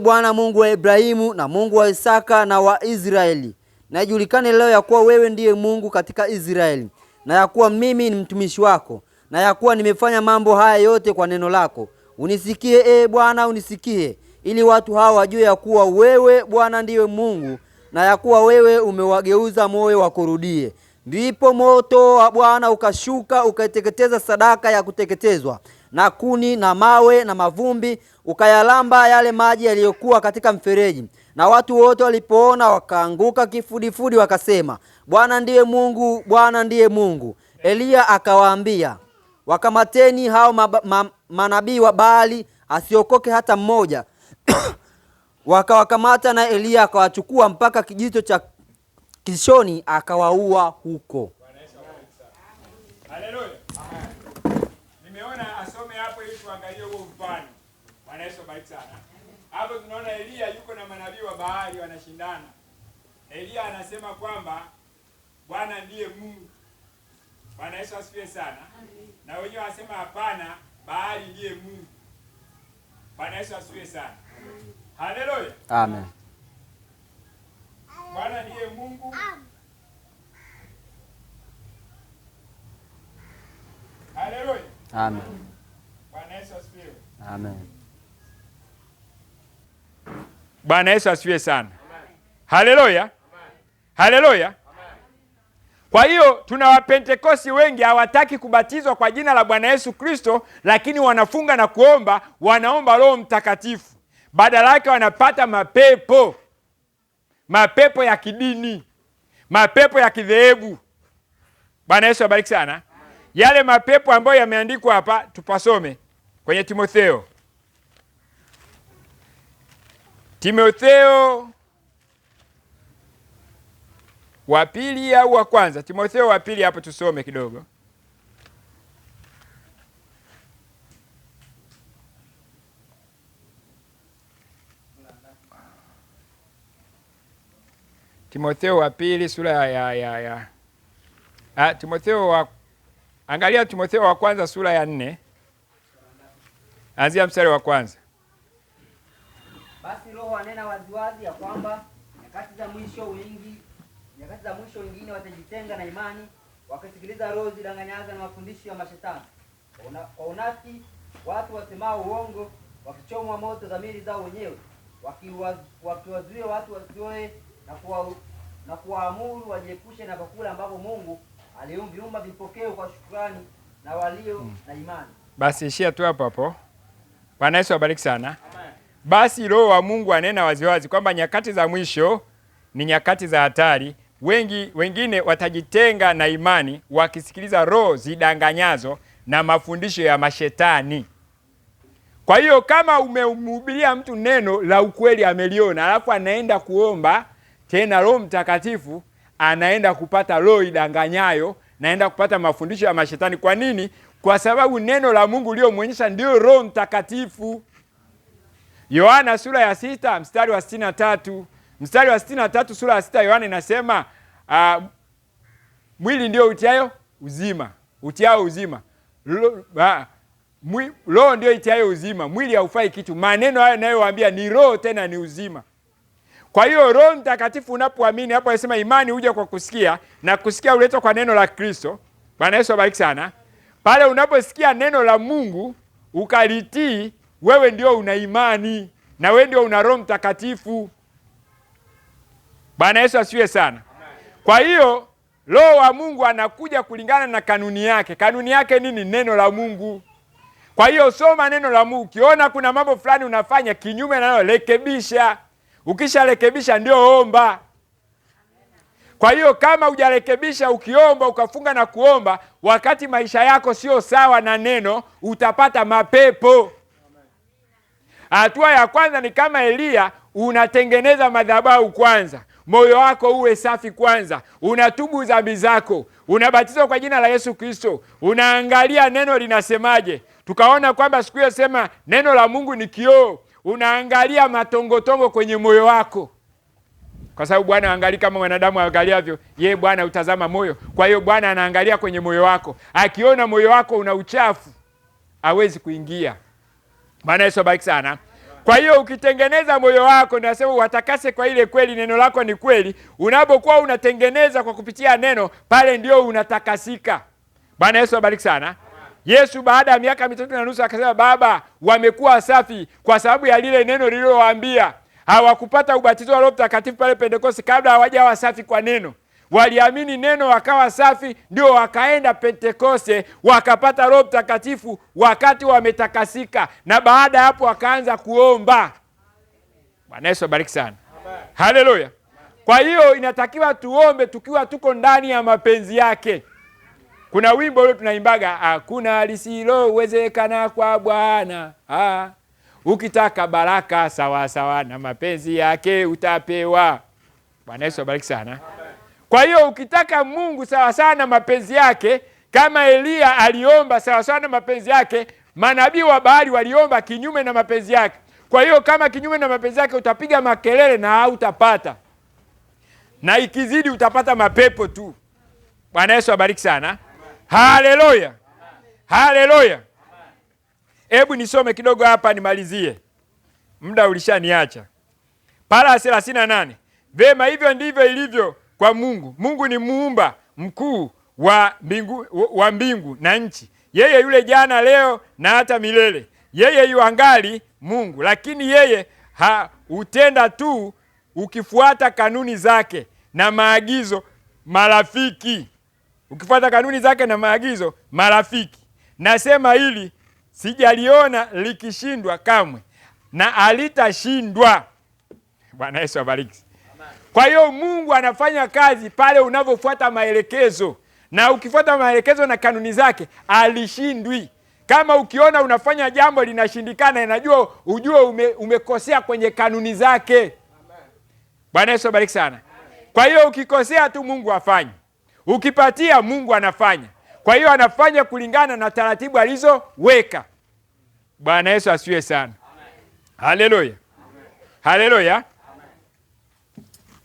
Bwana Mungu wa Ibrahimu na Mungu wa Isaka na wa Israeli, na ijulikane leo ya kuwa wewe ndiye Mungu katika Israeli, na ya kuwa mimi ni mtumishi wako, na ya kuwa nimefanya mambo haya yote kwa neno lako. Unisikie Bwana, unisikie, ili watu hawa wajue ya kuwa wewe Bwana ndiwe Mungu, na ya kuwa wewe umewageuza moyo wakurudie. Ndipo moto wa Bwana ukashuka, ukaiteketeza sadaka ya kuteketezwa na kuni na mawe na mavumbi, ukayalamba yale maji yaliyokuwa katika mfereji. Na watu wote walipoona wakaanguka kifudifudi, wakasema, Bwana ndiye Mungu, Bwana ndiye Mungu. Eliya akawaambia, wakamateni hao manabii wa Baali, asiokoke hata mmoja. Wakawakamata, na Eliya akawachukua mpaka kijito cha Kishoni, akawaua huko. Haleluya. Nimeona asome hapo ili tuangalie huo mfano. Bwana Yesu bariki sana. Hapo tunaona Eliya yuko na manabii wa Baali wanashindana. Eliya anasema kwamba Bwana ndiye Mungu. Bwana Yesu asifiwe sana. Na wenyewe wanasema hapana, Baali ndiye Mungu. Bwana Yesu asifiwe sana. Haleluya. Amen. Bwana ndiye Mungu. Haleluya. Amen. Bwana Yesu asifiwe. Amen. Bwana Yesu asifiwe sana. Haleluya. Haleluya. Kwa hiyo tuna Wapentekosti wengi hawataki kubatizwa kwa jina la Bwana Yesu Kristo, lakini wanafunga na kuomba, wanaomba Roho Mtakatifu. Badala yake wanapata mapepo ya kidini, mapepo ya kidhehebu. Bwana Yesu abariki sana. Yale mapepo ambayo yameandikwa hapa tupasome kwenye Timotheo wa pili au wa kwanza? Timotheo wa pili, hapo tusome kidogo. Timotheo wa pili sura angalia Timotheo wa kwanza sura ya 4. Anzia mstari wa kwanza. Basi Roho anena waziwazi ya kwamba nyakati za mwisho wengine watajitenga na imani, wakisikiliza roho zidanganyaza na mafundisho ya mashetani. Kwa unafiki watu wasemao uongo, wakichomwa moto dhamiri zao wenyewe, wakiwazuia watu wasioe na kuwaamuru wajiepushe na vyakula ambavyo Mungu aliumba vipokeo kwa shukrani na walio na imani. Basi ishia tu hapo hapo. Bwana Yesu abariki sana. Amen. Basi Roho wa Mungu anena waziwazi kwamba nyakati za mwisho ni nyakati za hatari. Wengine watajitenga na imani, wakisikiliza roho zidanganyazo na mafundisho ya mashetani. Kwa hiyo kama umemhubiria mtu neno la ukweli, ameliona, alafu anaenda kuomba tena Roho Mtakatifu anaenda kupata roho idanganyayo, naenda kupata mafundisho ya mashetani. Kwa nini? Kwa sababu neno la Mungu liomwonyesha ndio Roho Mtakatifu. Yohana sura ya 6 mstari wa 63. Mstari wa 63 sura ya 6 Yohana inasema mwili ndio utiao uzima. Utiao uzima. Roho ndio itiayo uzima. Mwili haufai kitu. Maneno hayo ninayowaambia ni roho tena ni uzima. Kwa hiyo Roho Mtakatifu unapoamini, hapo anasema imani huja kwa kusikia na kusikia huletwa kwa neno la Kristo. Bwana Yesu abariki sana. Pale unaposikia neno la Mungu ukalitii, wewe ndio una imani na wewe ndio una Roho Mtakatifu. Bwana Yesu asifiwe sana. Kwa hiyo Roho wa Mungu anakuja kulingana na kanuni yake. Kanuni yake nini? Neno la Mungu. Kwa hiyo soma neno la Mungu. Ukiona kuna mambo fulani unafanya kinyume na neno, rekebisha. Ukisharekebisha ndio omba. Kwa hiyo kama hujarekebisha, ukiomba ukafunga na kuomba, wakati maisha yako sio sawa na neno, utapata mapepo. Hatua ya kwanza ni kama Elia, unatengeneza madhabahu kwanza. Moyo wako uwe safi kwanza. Unatubu dhambi zako. Unabatizwa kwa jina la Yesu Kristo. Unaangalia neno linasemaje. Tukaona kwamba siku hiyo sema neno la Mungu ni kioo. Unaangalia matongotongo kwenye moyo wako. Kwa sababu Bwana haangalii kama wanadamu waangaliavyo. Yeye Bwana utazama moyo. Kwa hiyo Bwana anaangalia kwenye moyo wako. Akiona moyo wako una uchafu, hawezi kuingia. Bwana Yesu abariki sana. Kwa hiyo ukitengeneza moyo wako, nasema watakase kwa ile kweli, neno lako ni kweli. Unapokuwa unatengeneza kwa kupitia neno, pale ndio unatakasika. Bwana Yesu abariki sana. Yesu baada ya miaka 3.5 akasema, Baba, wamekuwa safi kwa sababu ya lile neno lililowaambia. Hawakupata ubatizo wa Roho Mtakatifu pale Pentekoste kabla hawajawa safi kwa neno. Waliamini neno wakawa safi, ndio wakaenda Pentekoste wakapata Roho Mtakatifu wakati wametakasika, na baada ya hapo wakaanza kuomba. Bwana Yesu abariki sana. Haleluya. Kwa hiyo inatakiwa tuombe tukiwa tuko ndani ya mapenzi yake. Kuna wimbo ule tunaimbaga, hakuna lisilowezekana kwa Bwana. Ukitaka baraka sawa sawa na mapenzi yake utapewa. Bwana Yesu abariki sana. Kwa hiyo ukitaka Mungu sawa sawa na mapenzi yake, kama Elia aliomba sawa sawa na mapenzi yake, manabii wa Baali waliomba kinyume na mapenzi yake. Kwa hiyo kama kinyume na mapenzi yake, utapiga makelele na hautapata. Na ikizidi utapata mapepo tu. Bwana Yesu abariki sana. Haleluya. Haleluya. Hebu nisome kidogo hapa nimalizie. Muda ulishaniacha. Para 38. Vema, hivyo ndivyo ilivyo kwa Mungu. Mungu ni muumba mkuu wa mbingu na nchi. Yeye yule jana, leo na hata milele. Yeye yuangali Mungu, lakini yeye hutenda tu ukifuata kanuni zake na maagizo marafiki. Ukifuata kanuni zake na maagizo marafiki. Nasema hili sijaliona likishindwa kamwe, na alitashindwa. Bwana Yesu abariki. Kwa hiyo Mungu anafanya kazi pale unavyofuata maelekezo, na ukifuata maelekezo na kanuni zake alishindwi. Kama ukiona unafanya jambo linashindikana, inajua ujue umekosea kwenye kanuni zake. Bwana Yesu abariki sana. Kwa hiyo ukikosea tu Mungu afanye. Ukipatia Mungu anafanya. Kwa hiyo anafanya kulingana na taratibu alizoweka. Bwana Yesu asifiwe sana. Haleluya. Haleluya.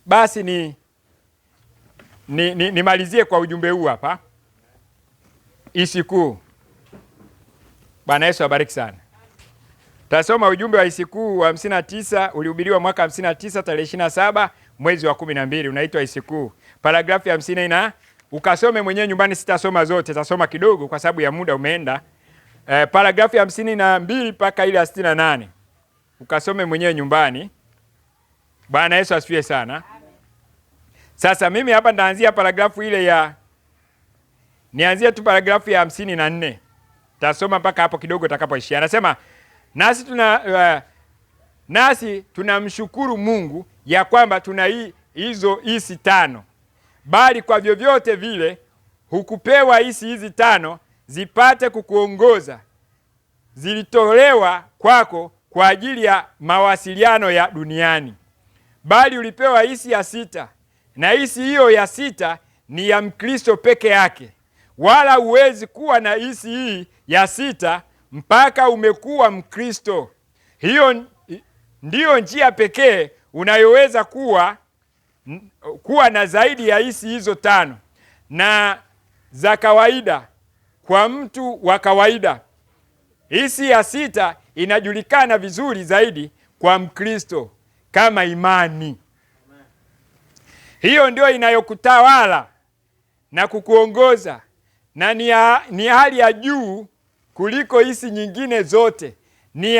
Basi nimalizie kwa ujumbe huu hapa. Isikuu. Bwana Yesu abariki sana. Tasoma ujumbe wa Isikuu wa 59, ulihubiriwa mwaka 59 tarehe 27 mwezi wa 12, unaitwa Isikuu. Paragrafu ya 50 na ukasome mwenyewe nyumbani, sitasoma zote, tasoma kidogo kwa sababu ya muda umeenda. Paragrafu ya 52 mpaka ile ya 68. Ukasome mwenyewe nyumbani. Bwana Yesu asifiwe sana. Sasa mimi hapa ndaanzia paragrafu ile nianzie tu paragrafu ya 54. Tasoma mpaka hapo kidogo takapoishia. Anasema nasi tunamshukuru Mungu ya kwamba tuna hizo hisi 5. Bali kwa vyovyote vile hukupewa hizi 5 zipate kukuongoza. Zilitolewa kwako kwa ajili ya mawasiliano ya duniani. bali ulipewa hisi ya sita, na hisi hiyo ya sita ni ya Mkristo peke yake. Wala huwezi kuwa na hisi hii ya sita mpaka umekuwa Mkristo. Hiyo ndiyo njia pekee unayoweza kuwa na zaidi ya hisi hizo 5 na za kawaida. Kwa mtu wa kawaida, hisi ya sita inajulikana vizuri zaidi kwa Mkristo kama imani. Hiyo ndio inayokutawala na kukuongoza, na ni hali ya juu kuliko hisi nyingine zote. Ni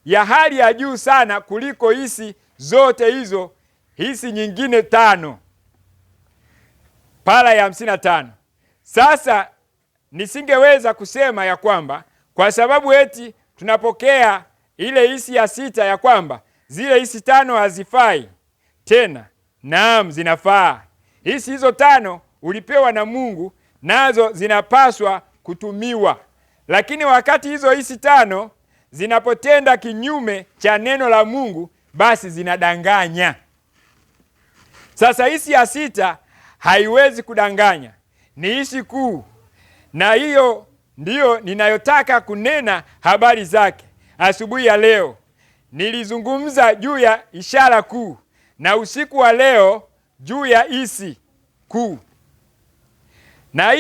ya hali ya juu sana kuliko hisi zote hizo, hisi nyingine 5. Para ya 55. Sasa nisingeweza kusema ya kwamba kwa sababu eti tunapokea ile hisi ya sita ya kwamba zile hisi 5 hazifai tena. Naam, zinafaa. Hisi hizo 5 ulipewa na Mungu, nazo zinapaswa kutumiwa. Lakini wakati hizo hisi 5 zinapotenda kinyume cha neno la Mungu, basi zinadanganya. Sasa hisi ya sita haiwezi kudanganya, ni hisi kuu, na hiyo ndiyo ninayotaka kunena habari zake asubuhi ya leo. Nilizungumza juu ya ishara kuu, na usiku wa leo juu ya hisi kuu. Na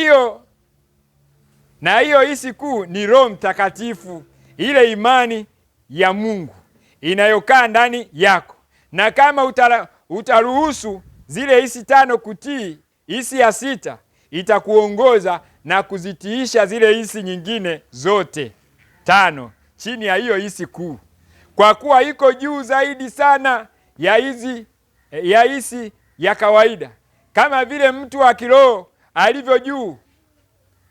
hiyo hisi kuu ni Roho Mtakatifu, ile imani ya Mungu inayokaa ndani yako. Na kama utaruhusu zile hisi 5 kutii hisi ya sita, itakuongoza na kuzitiisha zile hisi nyingine zote 5 chini ya hiyo hisi kuu, kwa kuwa iko juu zaidi sana ya hisi ya kawaida. Kama vile mtu wa kiroho alivyo juu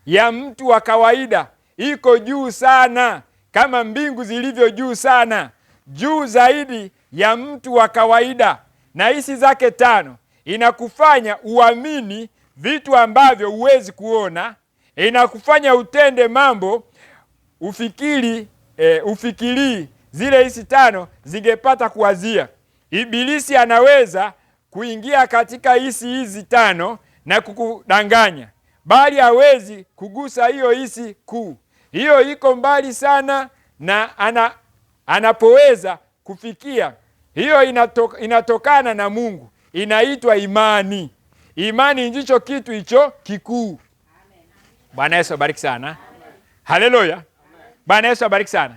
ya mtu wa kawaida, iko juu sana kama mbingu zilivyo juu sana, juu zaidi ya mtu wa kawaida. Na hisi zake 5 inakufanya uamini vitu ambavyo huwezi kuona, inakufanya utende mambo ufikiri zile hisi 5 zingepata kuwazia. Ibilisi anaweza kuingia katika hisi hizi 5 na kukudanganya, bali hawezi kugusa hiyo hisi kuu. Hiyo iko mbali sana, na anapoweza kufikia hiyo inatokana na Mungu, inaitwa imani. Imani ndicho kitu hicho kikuu. Bwana Yesu abariki sana. Haleluya. Bwana Yesu abariki sana.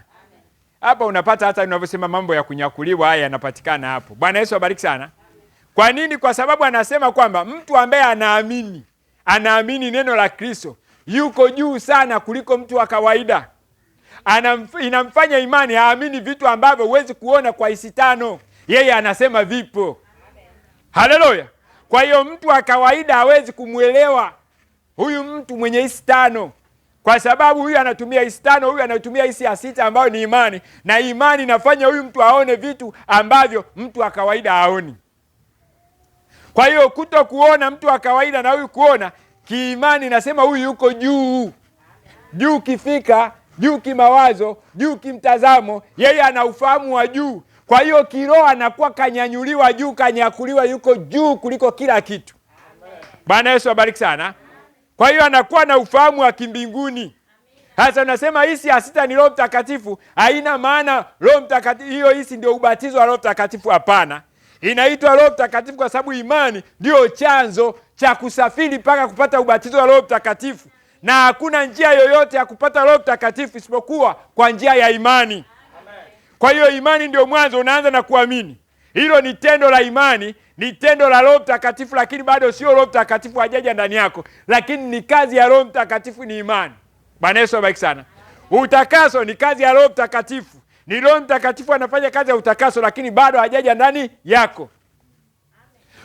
Hapa unapata hata unavyosema mambo ya kunyakuliwa, haya yanapatikana hapo. Bwana Yesu abariki sana. Kwa nini? Kwa sababu anasema kwamba mtu ambaye anaamini neno la Kristo yuko juu sana kuliko mtu wa kawaida. Inamfanya imani aamini vitu ambavyo huwezi kuona kwa hisi 5. Yeye anasema vipo. Haleluya. Kwa hiyo mtu wa kawaida hawezi kumwelewa huyu mtu mwenye hisi 5, kwa sababu huyu anatumia hisi 5, huyu anatumia hisi ya 6 ambayo ni imani, na imani inafanya huyu mtu aone vitu ambavyo mtu wa kawaida haoni. Kwa hiyo kuto kuona mtu wa kawaida na huyu kuona, kiimani nasema huyu yuko juu. Juu kifika, juu kimawazo, juu kimtazamo, yeye ana ufahamu wa juu. Kwa hiyo kiroho anakuwa kanyanyuliwa juu, kanyakuliwa, yuko juu kuliko kila kitu. Bwana Yesu abariki sana. Kwa hiyo anakuwa na ufahamu wa kimbinguni. Sasa unasema hisi ya 6 ni Roho Mtakatifu, haina maana Roho Mtakatifu hiyo hisi ndio ubatizo wa Roho Mtakatifu. Hapana. Inaitwa Roho Mtakatifu kwa sababu imani ndio chanzo cha kusafiri mpaka kupata ubatizo wa Roho Mtakatifu, na hakuna njia yoyote ya kupata Roho Mtakatifu isipokuwa kwa njia ya imani. Kwa hiyo imani ndio mwanzo, unaanza na kuamini. Hilo ni tendo la imani, ni tendo la Roho Mtakatifu, lakini bado sio Roho Mtakatifu hajaja ndani yako, lakini ni kazi ya Roho Mtakatifu, ni imani. Bwana Yesu abariki sana. Utakaso ni kazi ya Roho Mtakatifu. Ni Roho Mtakatifu anafanya kazi ya utakaso, lakini bado hajaja ndani yako.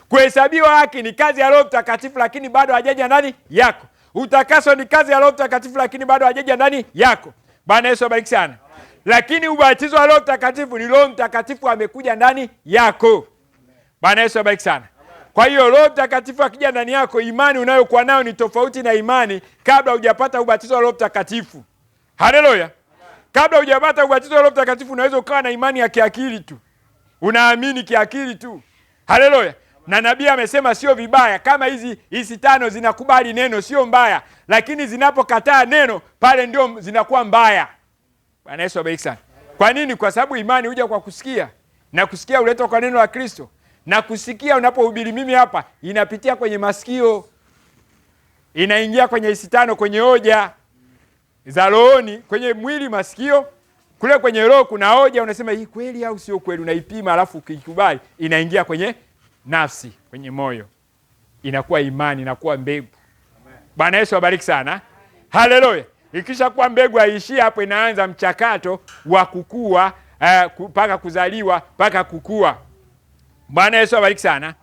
Kuhesabiwa haki ni kazi ya Roho Mtakatifu, lakini bado hajaja ndani yako. Utakaso ni kazi ya Roho Mtakatifu, lakini bado hajaja ndani yako. Bwana Yesu abariki sana. Lakini ubatizo wa Roho Mtakatifu ni Roho Mtakatifu amekuja ndani yako. Bwana Yesu abariki sana. Kwa hiyo Roho Mtakatifu akija ndani yako, imani unayokuwa nayo ni tofauti na imani kabla hujapata ubatizo wa Roho Mtakatifu. Haleluya. Kabla hujapata ubatizo wa Roho Mtakatifu unaweza ukawa na imani ya kiakili tu. unaamini kiakili tu. Haleluya. Na nabii amesema sio vibaya kama hizi 5 zinakubali neno, sio mbaya, lakini zinapokataa neno pale ndio zinakuwa mbaya. Bwana Yesu abariki sana. Kwa nini? Kwa sababu imani huja kwa kusikia, na kusikia huletwa kwa neno la Kristo, na kusikia unapohubiri mimi hapa inapitia kwenye masikio, inaingia kwenye hizi 5, kwenye hoja za rohoni, kwenye mwili masikio, kule kwenye roho kuna hoja, unasema hii kweli au sio kweli, unaipima, alafu ukikubali inaingia kwenye nafsi, kwenye moyo, inakuwa imani, inakuwa mbegu. Bwana Yesu abariki sana. Haleluya. Ikisha kuwa mbegu haishii hapo, inaanza mchakato wa kukua mpaka kuzaliwa mpaka kukua. Bwana Yesu abariki sana.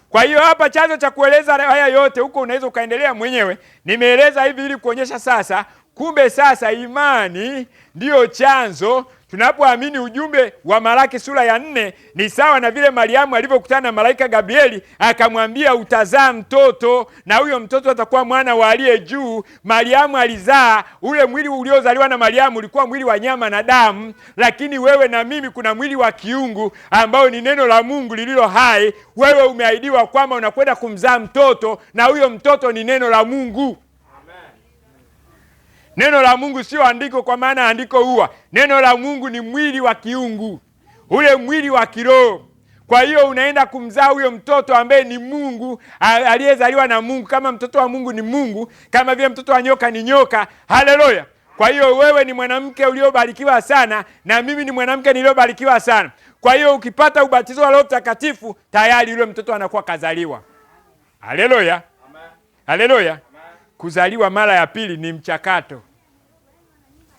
Kwa hiyo hapa chanzo cha kueleza haya yote, huko unaweza ukaendelea mwenyewe. Nimeeleza hivi ili kuonyesha sasa, kumbe sasa imani ndiyo chanzo. Tunapoamini ujumbe wa Malaki sura ya 4 ni sawa na vile Mariamu alivyokutana na malaika Gabrieli akamwambia utazaa mtoto na huyo mtoto atakuwa mwana wa aliye juu. Mariamu alizaa, ule mwili uliozaliwa na Mariamu ulikuwa mwili wa nyama na damu, lakini wewe na mimi kuna mwili wa kiungu ambao ni neno la Mungu lililo hai. Wewe umeahidiwa kwamba unakwenda kumzaa mtoto na huyo mtoto ni neno la Mungu. Neno la Mungu sio andiko kwa maana andiko huwa. Neno la Mungu ni mwili wa kiungu, ule mwili wa kiroho. Kwa hiyo unaenda kumzaa huyo mtoto ambaye ni Mungu, aliyezaliwa na Mungu. Kama mtoto wa Mungu ni Mungu, kama vile mtoto wa nyoka ni nyoka. Haleluya. Kwa hiyo wewe ni mwanamke uliobarikiwa sana, na mimi ni mwanamke niliobarikiwa sana. Kwa hiyo ukipata ubatizo wa Roho Mtakatifu, tayari yule mtoto anakuwa kazaliwa. Haleluya. Haleluya. Kuzaliwa mara ya pili ni mchakato.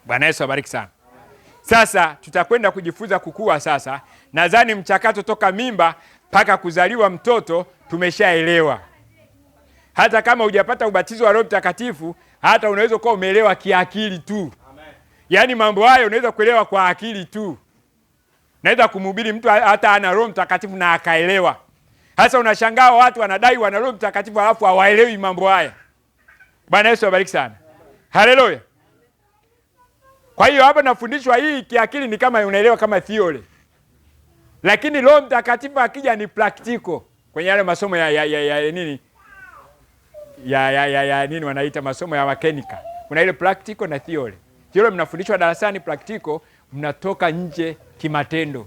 Bwana Yesu abariki sana. Sasa tutakwenda kujifunza kukua sasa. Nadhani mchakato toka mimba mpaka kuzaliwa mtoto tumeshaelewa. Hata kama hujapata ubatizo wa Roho Mtakatifu, hata unaweza kuwa umeelewa kiakili tu. Yaani mambo hayo unaweza kuelewa kwa akili tu. Naweza kumhubiri mtu hata ana Roho Mtakatifu na akaelewa. Hasa unashangaa watu wanadai wana Roho Mtakatifu alafu hawaelewi mambo haya. Bwana Yesu abariki sana. Haleluya. Kwa hiyo hapa nafundishwa hii kiakili ni kama unaelewa kama theory. Lakini Roho Mtakatifu akija ni practical. Kwenye yale masomo ya nini? Ya nini wanaita masomo ya mechanical. Kuna ile practical na theory. Theory mnafundishwa darasani, practical mnatoka nje kimatendo.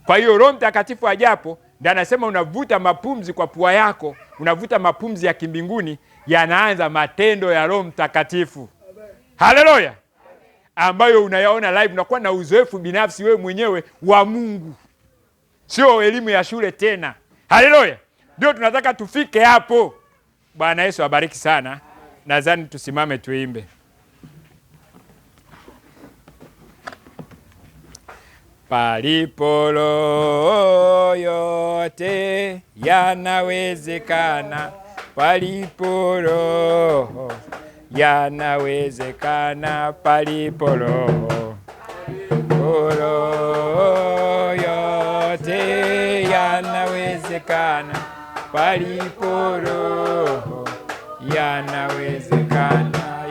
Kwa hiyo Roho Mtakatifu ajapo, ndio anasema unavuta mapumzi kwa pua yako, unavuta mapumzi ya kimbinguni, yanaanza matendo ya Roho Mtakatifu. Haleluya. Ambayo unayaona live, unakuwa na uzoefu binafsi wewe mwenyewe wa Mungu. Sio elimu ya shule tena. Haleluya. Ndio tunataka tufike hapo. Bwana Yesu abariki sana. Nadhani tusimame tuimbe. Palipo roho yote yanawezekana. Palipo roho yanawezekana. Palipo roho yote yanawezekana. Palipo roho yanawezekana.